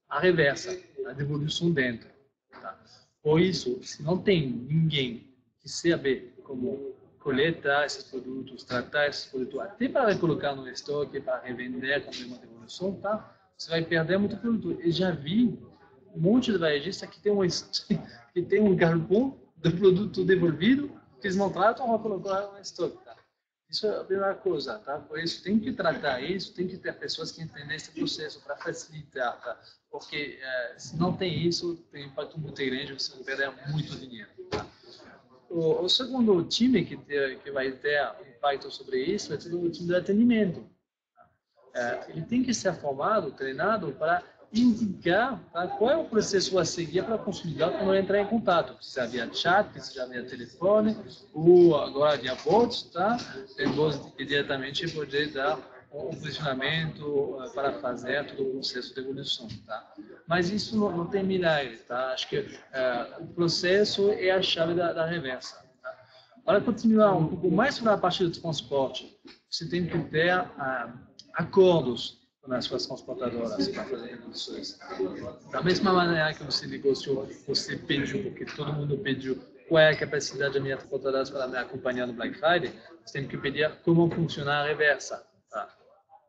a reversa, a devolução dentro. Tá? Por isso, se não tem ninguém que saiba como coletar esses produtos, tratar esses produtos, até para colocar no estoque, para revender como uma devolução, tá? Você vai perder muito produto. Eu já vi um monte de varejista que tem um galpão de produto devolvido, que eles não tratam, vão colocar no estoque. Tá? Isso é a primeira coisa, tá? Por isso, tem que tratar isso, tem que ter pessoas que entendem esse processo para facilitar, tá? Porque se não tem isso, tem um impacto muito grande, você vai perder muito dinheiro, tá? O segundo time que vai ter impacto sobre isso é o time de atendimento. Ele tem que ser formado, treinado para indicar, tá, qual é o processo a seguir para o consumidor quando entrar em contato. Se já via chat, se já via telefone, ou agora via bots, tá? Depois diretamente poder dar um posicionamento para fazer todo o processo de evolução, tá? Mas isso não tem milagre, tá? Acho que o processo é a chave da reversa. Tá? Para continuar um pouco mais sobre a parte do transporte, você tem que ter acordos com as suas transportadoras para fazer evoluções. Da mesma maneira que você negociou, você pediu, porque todo mundo pediu qual é a capacidade da minha transportadora para me acompanhar no Black Friday, você tem que pedir como funciona a reversa. Tá?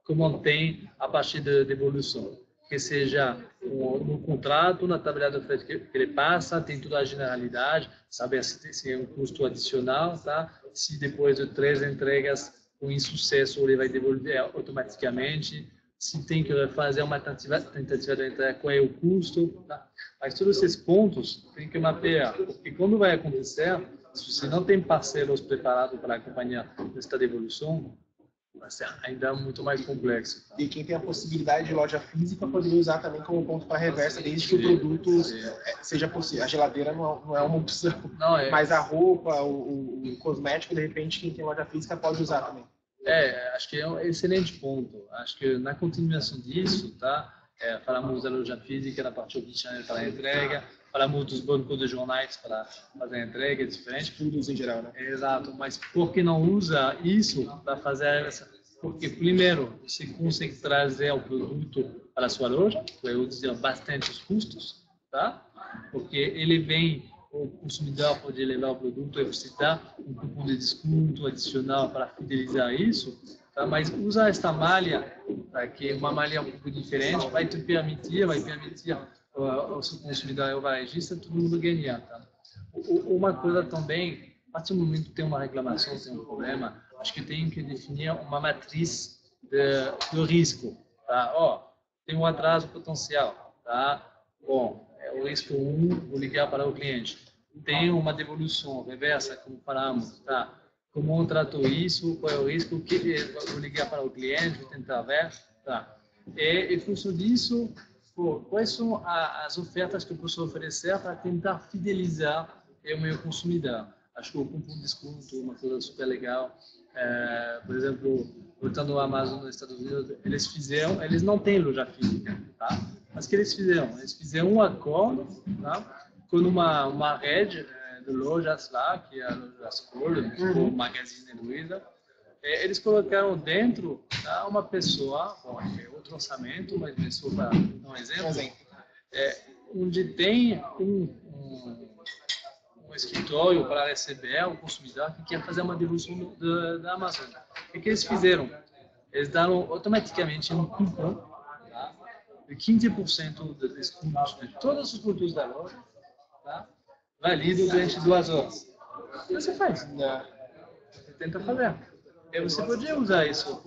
Como tem a parte de devolução, que seja no contrato, na tabela de frete que ele passa, tem toda a generalidade, saber se é um custo adicional, tá? Se depois de 3 entregas com insucesso ele vai devolver automaticamente, se tem que fazer uma tentativa de entrega, qual é o custo, tá? Mas todos esses pontos tem que mapear, porque quando vai acontecer, se você não tem parceiros preparados para acompanhar esta devolução, vai ser ainda muito mais complexo. E quem tem a possibilidade de loja física poderia usar também como ponto para reversa, desde que o produto seja possível. A geladeira não é uma opção, mas a roupa, o cosmético, de repente, quem tem loja física pode usar também. Acho que é um excelente ponto. Acho que na continuação disso, tá? Falamos da loja física, da parte omnichannel para a entrega, falamos dos bancos de jornais para fazer a entrega, é diferente. Tudo em geral, né? Exato, mas por que não usa isso para fazer essa? Porque, primeiro, você consegue trazer o produto para a sua loja, vai reduzir bastante os custos, tá? Porque ele vem, o consumidor pode levar o produto e você dá um cupom de desconto adicional para fidelizar isso, tá? Mas usar esta malha, tá? Que é uma malha um pouco diferente, vai permitir o seu consumidor e o varejista, todo mundo ganhar, tá? Uma coisa também, a partir do momento que tem uma reclamação, tem um problema, acho que tem que definir uma matriz de risco, tá? Tem um atraso potencial, tá? Bom, o risco 1, vou ligar para o cliente. Tem uma devolução reversa, como falamos, tá? Como eu trato isso, qual é o risco, vou ligar para o cliente, vou tentar ver, tá? E em função disso, quais são as ofertas que eu posso oferecer para tentar fidelizar o meu consumidor? Acho que o cupom de desconto é uma coisa super legal. Por exemplo, voltando ao Amazon nos Estados Unidos, eles não têm loja física, tá? Mas o que eles fizeram? Eles fizeram um acordo, tá? Com uma rede de lojas lá, que é a loja Skol, tipo o Magazine Luiza. Eles colocaram dentro, tá, uma pessoa, é outro orçamento, mas só para dar um exemplo, onde tem um escritório para receber o consumidor que quer fazer uma devolução da Amazon. O que eles fizeram? Eles deram automaticamente um cupom, tá, de 15% de desconto de todos os produtos da loja, tá, válido durante 2 horas. O que você faz? Você tenta fazer. Você podia usar isso.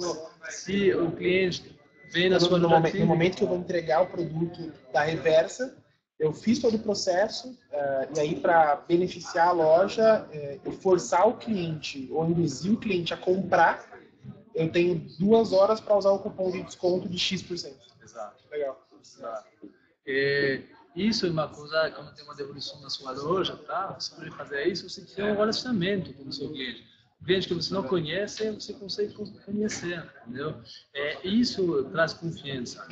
Se o cliente vem na sua loja física... No momento que eu vou entregar o produto da reversa, eu fiz todo o processo, e aí para beneficiar a loja, eu forçar o cliente ou induzir o cliente a comprar, eu tenho 2 horas para usar o cupom de desconto de X%. Exato. Legal. Exato. Isso é uma coisa, quando tem uma devolução na sua loja, tá? Você pode fazer isso, você cria um relacionamento com o seu cliente. O cliente que você não conhece, você consegue conhecer, entendeu? Isso traz confiança.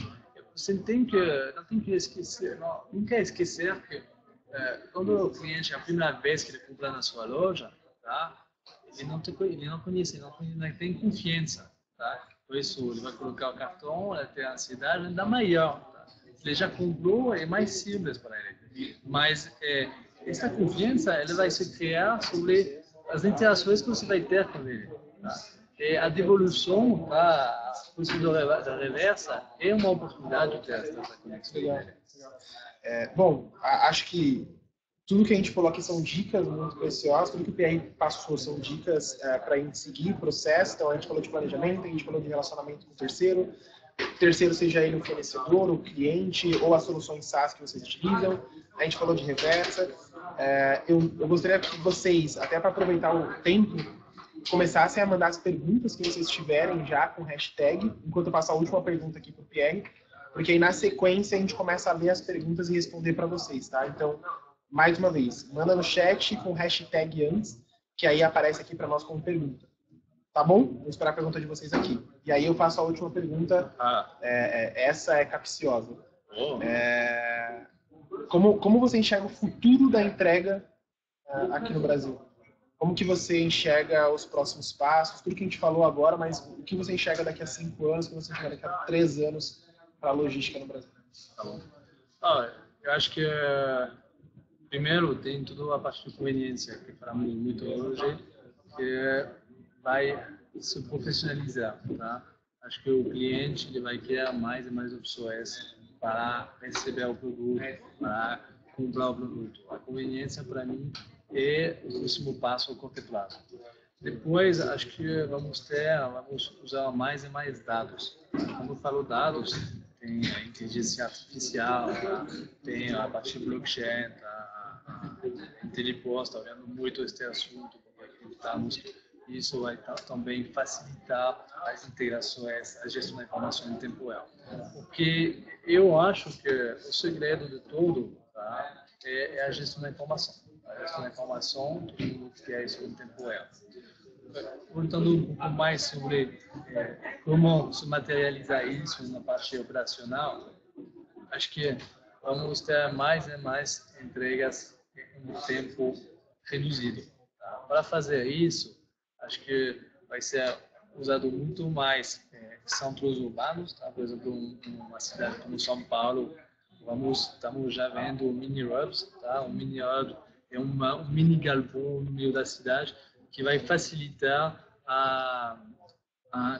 Você não tem que esquecer, nunca esquecer que quando o cliente, a primeira vez que ele compra na sua loja, tá? Ele não conhece, não tem confiança, tá? Por isso, ele vai colocar o cartão, ele tem a ansiedade ainda maior, tá? Ele já comprou, é mais simples para ele. Mas essa confiança, ela vai se criar sobre as interações que você vai ter com ele, tá? A devolução, tá? A possibilidade da reversa é uma oportunidade de ter essa conexão. Bom, acho que tudo que a gente falou aqui são dicas muito preciosas, tudo que o Pierre passou são dicas para a gente seguir o processo. Então, a gente falou de planejamento, a gente falou de relacionamento com o terceiro, seja ele o fornecedor, o cliente ou as soluções SaaS que vocês utilizam. A gente falou de reversa. Eu gostaria que vocês, até para aproveitar o tempo, começassem a mandar as perguntas que vocês tiverem já com hashtag, enquanto eu passo a última pergunta aqui para o Pierre, porque aí na sequência a gente começa a ler as perguntas e responder para vocês, tá? Então, mais uma vez, manda no chat com hashtag antes, que aí aparece aqui para nós como pergunta. Tá bom? Vou esperar a pergunta de vocês aqui. E aí eu faço a última pergunta. Essa é capciosa. Como você enxerga o futuro da entrega aqui no Brasil? Como que você enxerga os próximos passos? Tudo que a gente falou agora, mas o que você enxerga daqui a 5 anos, o que você enxerga daqui a 3 anos para a logística no Brasil? Tá bom. Eu acho que primeiro tem tudo a parte de conveniência, que falamos muito hoje, que vai se profissionalizar, tá? Acho que o cliente ele vai querer mais e mais opções para receber o produto, para comprar o produto. A conveniência, para mim, é o próximo passo a curto prazo. Depois, acho que vamos usar mais e mais dados. Quando eu falo dados, tem a inteligência artificial, tá? Tem a parte de blockchain, tá? A Intellipost está olhando muito esse assunto, porque acreditamos que isso vai também facilitar as integrações, a gestão da informação em tempo real. Porque eu acho que o segredo de tudo, tá? É a gestão da informação. A gestão da informação, todo mundo quer isso em tempo real. Voltando um pouco mais sobre como se materializar isso na parte operacional, acho que vamos ter mais e mais entregas em um tempo reduzido. Tá? Para fazer isso, acho que vai ser usado muito mais centros urbanos, tá? Por exemplo, uma cidade como São Paulo, estamos já vendo mini hubs, tá? Um mini hub é um mini galpão no meio da cidade que vai facilitar a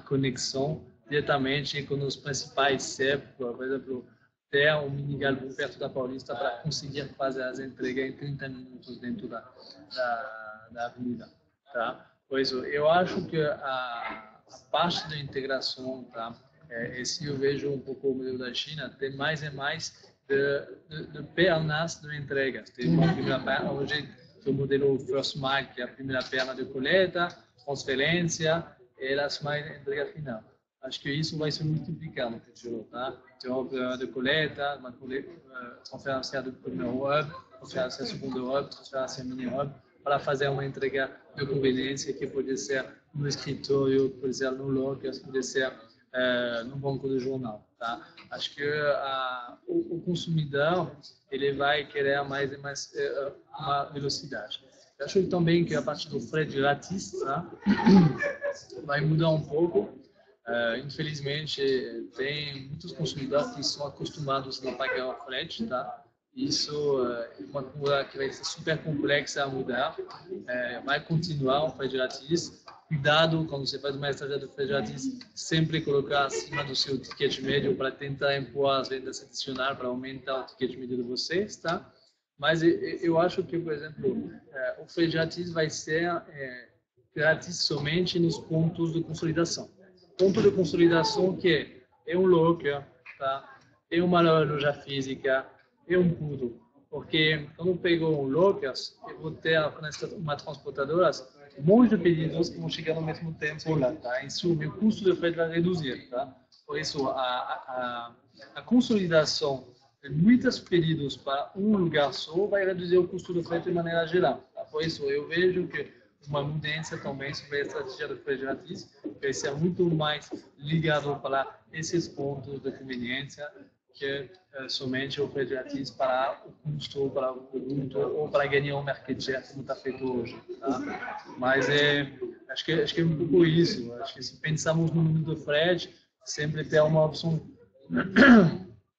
conexão diretamente com os principais CEP, por exemplo, ter um mini galpão perto da Paulista para conseguir fazer as entregas em 30 minutos dentro da avenida, tá? Pois eu acho que a parte da integração, tá? Esse eu vejo um pouco o modelo da China, tem mais e mais de pernas de entregas. Tem uma primeira perna, hoje tem o modelo First Mile, que é a primeira perna de coleta, transferência e as mais entrega final. Acho que isso vai se multiplicar no futuro, tá? Tem uma perna de coleta, uma transferência do primeiro hub, transferência do segundo hub, transferência mini hub. para fazer uma entrega de conveniência que pode ser no escritório, pode ser no locker, pode ser no banco de jornal, tá? Acho que o consumidor ele vai querer mais e mais uma velocidade. Eu acho também que a partir do frete grátis, tá? Vai mudar um pouco. Infelizmente, tem muitos consumidores que são acostumados a pagar o frete, tá? Isso é uma coisa que vai ser super complexa a mudar. Vai continuar o frete grátis. Cuidado quando você faz uma estratégia de frete grátis, sempre colocar acima do seu ticket médio para tentar empurrar as vendas adicionais para aumentar o ticket médio de vocês, tá? Mas eu acho que, por exemplo, o frete grátis vai ser grátis somente nos pontos de consolidação. Ponto de consolidação que é um locker, tá? É uma loja física, é um tudo. Porque quando eu pego um locker, eu vou ter uma transportadora, um monte de pedidos que vão chegar no mesmo tempo lá, tá? Isso, o meu custo de frete vai reduzir, tá? Por isso, a consolidação de muitos pedidos para um lugar só vai reduzir o custo de frete de maneira geral, tá? Por isso, eu vejo que uma mudança também sobre a estratégia do frete grátis, que vai ser muito mais ligado para esses pontos de conveniência que somente o frete grátis para o custo, para o produto ou para ganhar um market share, como está feito hoje. Tá? Mas acho que é um pouco isso. Acho que se pensamos no mundo do frete, sempre ter uma opção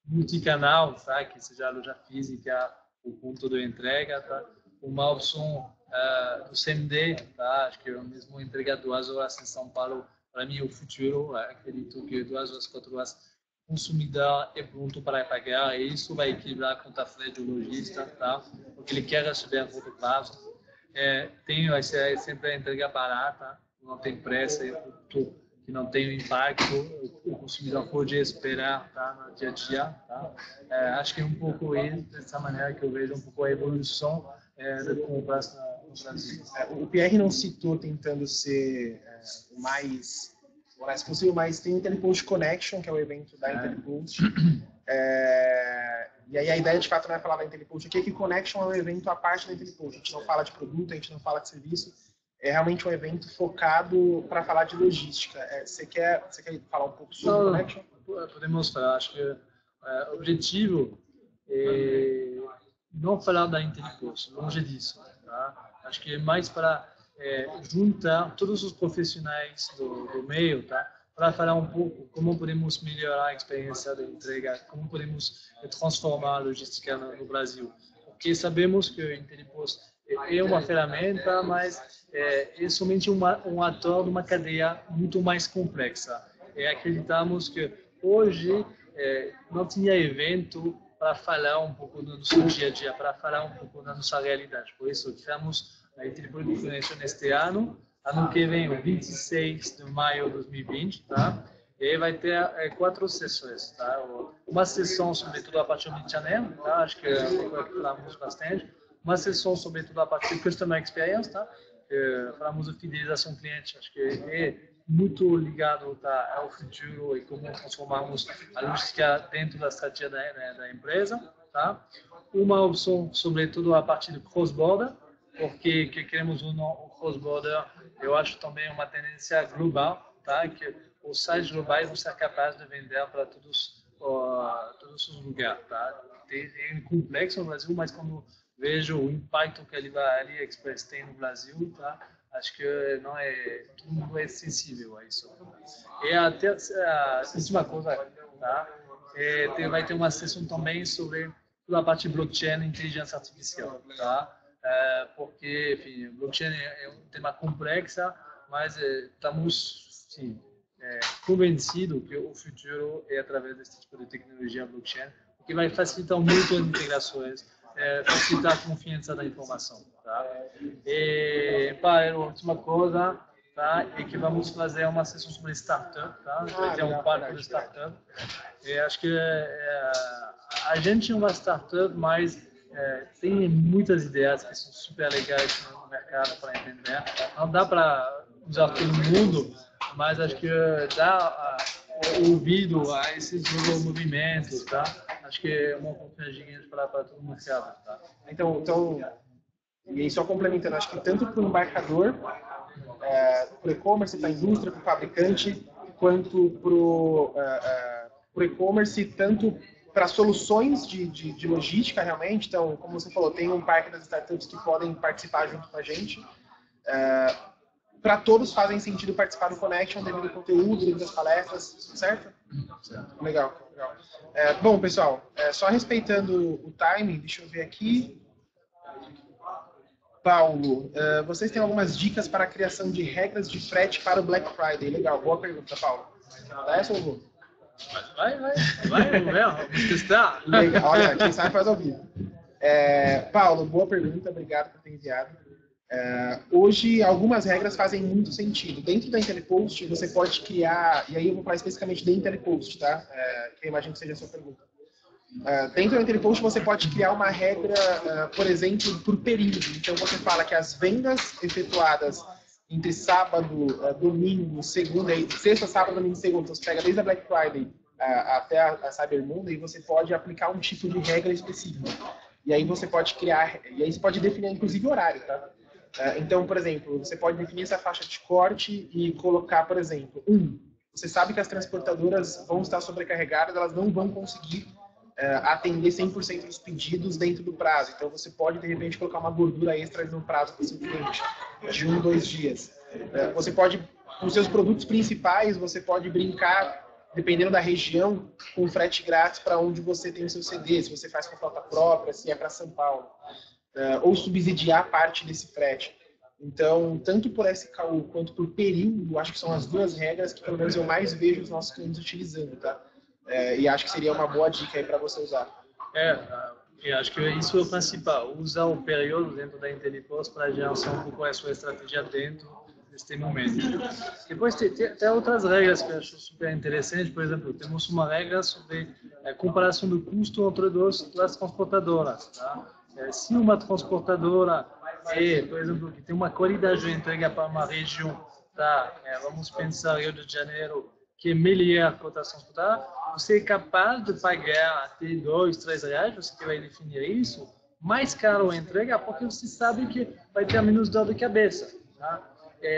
multicanal, tá? Que seja a loja física, o ponto de entrega, tá? Uma opção do CMD, tá? Acho que eu mesmo entregar 2 horas em São Paulo, para mim é o futuro. Acredito que 2 horas, 4 horas, o consumidor é pronto para pagar e isso vai equilibrar a conta frete do lojista, tá? Porque ele quer receber a curto prazo. Vai ser sempre a entrega barata, não tem pressa, é produto que não tem impacto, o consumidor pode esperar, tá? No dia a dia, tá? Acho que é um pouco isso, dessa maneira que eu vejo um pouco a evolução de compras no Brasil. O Pierre não citou tentando ser mais possível, mas tem o IntelliPost Connection, que é o evento da IntelliPost. E aí a ideia de fato não é falar da IntelliPost aqui, é que Connection é um evento à parte da IntelliPost. A gente não fala de produto, a gente não fala de serviço. É realmente um evento focado para falar de logística. Você quer falar um pouco sobre o Connection? Podemos falar. Acho que o objetivo é não falar da IntelliPost, longe disso. Tá? Acho que é mais para juntar todos os profissionais do meio, tá? Para falar um pouco como podemos melhorar a experiência de entrega, como podemos transformar a logística no Brasil. Porque sabemos que o IntelliPost é uma ferramenta, mas é somente um ator de uma cadeia muito mais complexa. Acreditamos que hoje não tinha evento para falar um pouco do nosso dia a dia, para falar um pouco da nossa realidade. Por isso, criamos a IntelliPost Connection este ano. Ano que vem, o 26 de maio de 2020, tá? E vai ter 4 sessões, tá? Uma sessão sobre toda a parte omnichannel, tá? Acho que é uma coisa que falamos bastante. Uma sessão sobre toda a parte de Customer Experience, tá? Falamos de fidelização cliente, acho que é muito ligado, tá, ao futuro e como transformarmos a logística dentro da estratégia da empresa, tá? Uma opção sobre toda a parte de cross-border, porque que queremos o cross-border, eu acho também uma tendência global, tá? Que os sites globais vão ser capazes de vender para todos os lugares, tá? É complexo no Brasil, mas quando vejo o impacto que a AliExpress tem no Brasil, tá? Acho que não todo mundo é sensível a isso. E a última coisa, tá? Vai ter uma sessão também sobre toda a parte blockchain e inteligência artificial, tá? Porque, enfim, blockchain é um tema complexo, mas estamos, sim, convencidos que o futuro é através desse tipo de tecnologia blockchain, que vai facilitar muito as integrações, facilitar a confiança da informação, tá? E, para a última coisa, tá? É que vamos fazer uma sessão sobre startup, tá? Vai ter um palco de startup. E acho que a gente é uma startup, mas tem muitas ideias que são super legais no mercado para entender. Não dá para usar todo mundo, mas acho que dá ouvido a esses novos movimentos, tá? Acho que é uma oportunidade gigante para todo o mercado, tá? Então, E aí, só complementando, acho que tanto para o embarcador, para o e-commerce, para a indústria, para o fabricante, quanto para o e-commerce, tanto para soluções de logística, realmente. Então, como você falou, tem um parque das startups que podem participar junto com a gente. Para todos fazem sentido participar do Connection, devido ao conteúdo, devido às palestras, certo? Legal, legal. Bom, pessoal, só respeitando o timing, deixa eu ver aqui. Paulo, vocês têm algumas dicas para a criação de regras de frete para o Black Friday? Legal, boa pergunta, Paulo. Essa ou vou? Vamos testar. Legal, olha, quem sabe faz ao vivo. Paulo, boa pergunta, obrigado por ter enviado. Hoje, algumas regras fazem muito sentido. Dentro da IntelliPost, você pode criar, e aí eu vou falar especificamente da IntelliPost, tá? Que eu imagino que seja a sua pergunta. Dentro da IntelliPost, você pode criar uma regra, por exemplo, por período. Então, você fala que as vendas efetuadas entre sábado, domingo, segunda, sexta, sábado, domingo e segunda, então você pega desde a Black Friday até a Cyber Monday, e você pode aplicar um tipo de regra específica. E aí você pode criar, e aí você pode definir inclusive horário, tá? Então, por exemplo, você pode definir essa faixa de corte e colocar, por exemplo, você sabe que as transportadoras vão estar sobrecarregadas, elas não vão conseguir atender 100% dos pedidos dentro do prazo. Então, você pode, de repente, colocar uma gordura extra no prazo para o seu cliente, de 1, 2 dias. Você pode, com seus produtos principais, você pode brincar, dependendo da região, com frete grátis para onde você tem o seu CD, se você faz com frota própria, se é para São Paulo. Ou subsidiar parte desse frete. Então, tanto por SKU quanto por período, acho que são as duas regras que, pelo menos, eu mais vejo os nossos clientes utilizando, tá? E acho que seria uma boa dica aí para você usar. Eu acho que isso é o principal, usar o período dentro da IntelliPost para gerar um pouco a sua estratégia dentro deste momento. Depois tem outras regras que eu acho super interessantes. Por exemplo, temos uma regra sobre a comparação do custo entre duas transportadoras. Tá? Se uma transportadora por exemplo, que tem uma qualidade de entrega para uma região, tá? Vamos pensar Rio de Janeiro, que é melhor que outra transportadora, você é capaz de pagar até 2, 3 reais, você que vai definir isso, mais caro a entrega, porque você sabe que vai ter menos dor de cabeça. Tá?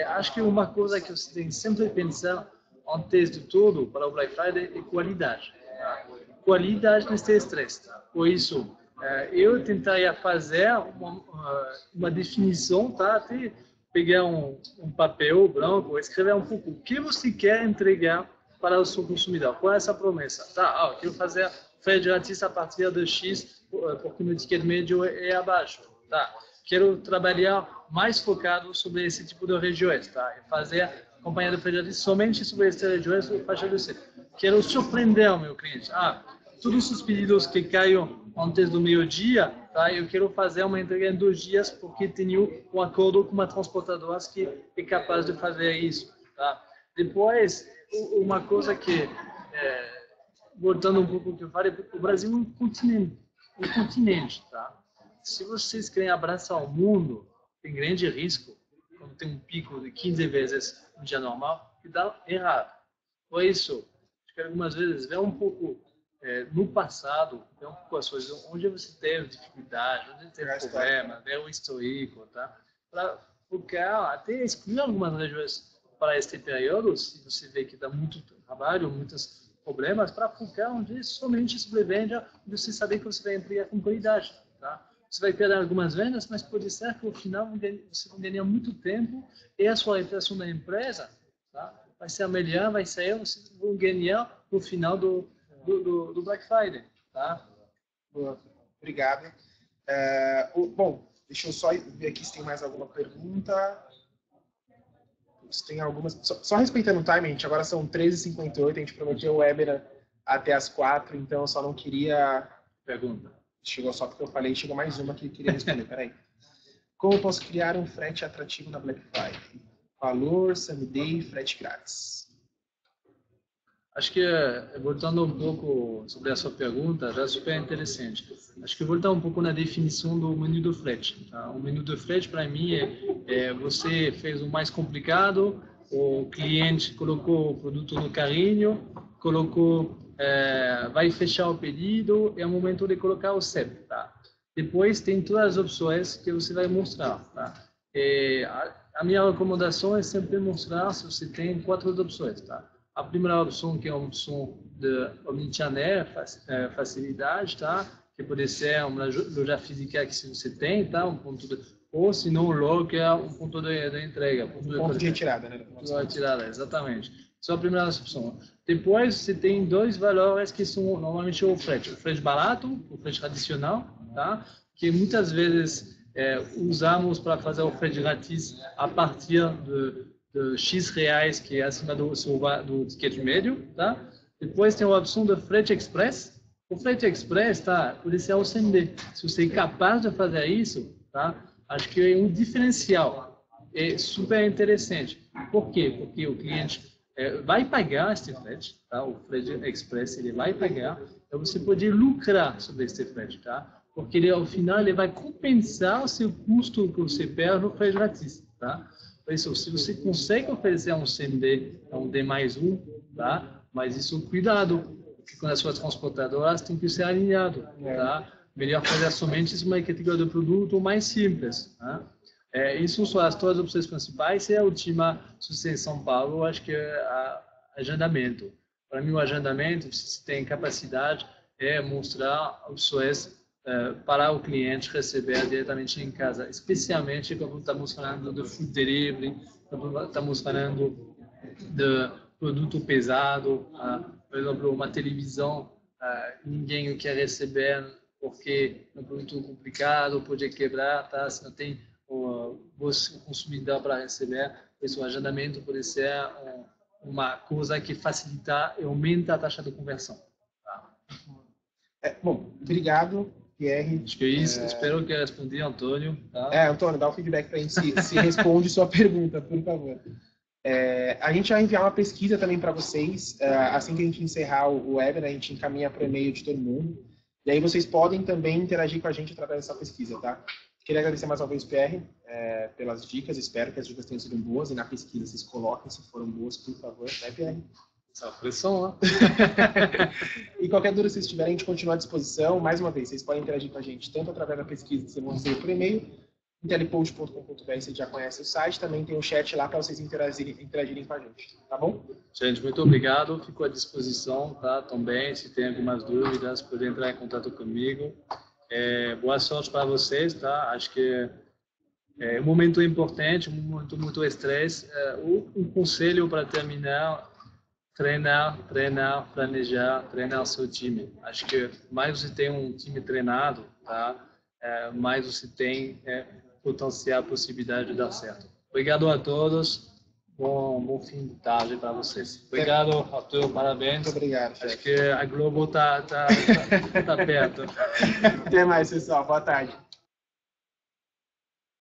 Acho que uma coisa que você tem sempre que pensar antes de tudo para o Black Friday é qualidade. Tá? Qualidade nesse estresse. Tá? Por isso, eu tentaria fazer uma definição, tá? Até pegar um papel branco, escrever um pouco o que você quer entregar para o seu consumidor. Qual é essa promessa? Tá, eu quero fazer frete grátis a partir de X, porque o ticket médio é abaixo. Tá, quero trabalhar mais focado sobre esse tipo de regiões. Tá, fazer campanha de frete grátis somente sobre essas regiões, faixa de C. Quero surpreender o meu cliente. Todos os pedidos que caem antes do meio-dia, tá? Eu quero fazer uma entrega em 2 dias porque tenho um acordo com uma transportadora que é capaz de fazer isso. Tá? Depois, uma coisa que, voltando um pouco ao que eu falei, o Brasil é um continente. Tá? Se vocês querem abraçar o mundo, tem grande risco, quando tem um pico de 15 vezes no dia normal, que dá errado. Por isso, acho que algumas vezes ver um pouco no passado, ver um pouco as coisas, onde você teve dificuldade, onde teve problema, ver o histórico, tá? Para focar, até excluir algumas regiões para este período, se você vê que dá muito trabalho, muitos problemas, para focar onde somente sobrevende, onde você sabe que você vai entregar com qualidade, tá? Você vai perder algumas vendas, mas pode ser que no final você vai ganhar muito tempo e a sua reputação da empresa, tá? Vai ser melhor, vai sair, vocês vão ganhar no final do Black Friday, tá? Boa. Obrigado. Bom, deixa eu só ver aqui se tem mais alguma pergunta. Se tem algumas. Só respeitando o time, gente, agora são 13h58, a gente prometeu o webinar até as 4, então eu só não queria... Pergunta. Chegou só porque eu falei, chegou mais uma que eu queria responder, peraí. Como eu posso criar um frete atrativo na Black Friday? Valor, Same Day, frete grátis. Acho que, voltando um pouco sobre a sua pergunta, já é super interessante. Acho que voltar um pouco na definição do menu do frete. Tá? O menu do frete, para mim, você fez o mais complicado, o cliente colocou o produto no carrinho, vai fechar o pedido, é o momento de colocar o CEP. Tá? Depois tem todas as opções que você vai mostrar. Tá? A minha recomendação é sempre mostrar se você tem 4 opções. Tá? A primeira opção, que é uma opção de omnichannel, facilidade, tá? Que pode ser uma loja física que você tem, tá? Um ponto ou se não, logo que é um ponto de entrega. Ponto de retirada, né? Ponto de retirada, exatamente. Essa é a primeira opção. Depois, você tem 2 valores que são normalmente o frete barato, o frete tradicional, tá? Que muitas vezes usamos para fazer o frete grátis a partir de X reais, que é acima do ticket médio, tá? Depois tem a opção de frete express. O frete express, tá? Pode ser o CMD. Se você é capaz de fazer isso, tá? Acho que é um diferencial. É super interessante. Por quê? Porque o cliente vai pagar este frete, tá? O frete express ele vai pagar, então você pode lucrar sobre este frete, tá? Porque ele, ao final ele vai compensar o seu custo que você perde no frete grátis, tá? Por isso, se você consegue oferecer um CMD, um D+1, tá? Mas isso, cuidado, porque quando as suas transportadoras tem que ser alinhado, tá? Melhor fazer somente uma categoria de produto mais simples, tá? Isso são as 2 opções principais. E a última, se você é em São Paulo, acho que é agendamento. Para mim, o agendamento, se você tem capacidade, é mostrar opções para o cliente receber diretamente em casa, especialmente quando estamos falando de food delivery, quando estamos falando de produto pesado, por exemplo, uma televisão, ninguém quer receber porque é um produto complicado, pode quebrar, tá? Se não tem o consumidor para receber, esse agendamento pode ser uma coisa que facilita e aumenta a taxa de conversão. Tá? Bom, obrigado, Pierre. Acho que é isso. Espero que eu respondi, Antônio. Tá? Antônio, dá o feedback para a gente se responde sua pergunta, por favor. A gente vai enviar uma pesquisa também para vocês. Assim que a gente encerrar o webinar, a gente encaminha para o e-mail de todo mundo. E aí vocês podem também interagir com a gente através dessa pesquisa, tá? Queria agradecer mais uma vez, Pierre, pelas dicas. Espero que as dicas tenham sido boas e na pesquisa vocês coloquem se foram boas, por favor, né, Pierre? Essa pressão, né? E qualquer dúvida que vocês tiverem, a gente continua à disposição. Mais uma vez, vocês podem interagir com a gente tanto através da pesquisa que vocês vão receber por e-mail, intelipost.com.br, você já conhece o site, também tem um chat lá para vocês interagirem com a gente, tá bom? Gente, muito obrigado, fico à disposição, tá? Também, se tem algumas dúvidas, podem entrar em contato comigo. Boa sorte para vocês, tá? Acho que é um momento importante, um momento muito estresse. Um conselho para terminar: treinar, planejar, treinar seu time. Acho que mais você tem um time treinado, tá? Mais você tem potencial, possibilidade de dar certo. Obrigado a todos. Bom fim de tarde para vocês. Obrigado, Arthur, parabéns. Muito obrigado. Acho que a Globo tá perto. Até mais, pessoal. Boa tarde.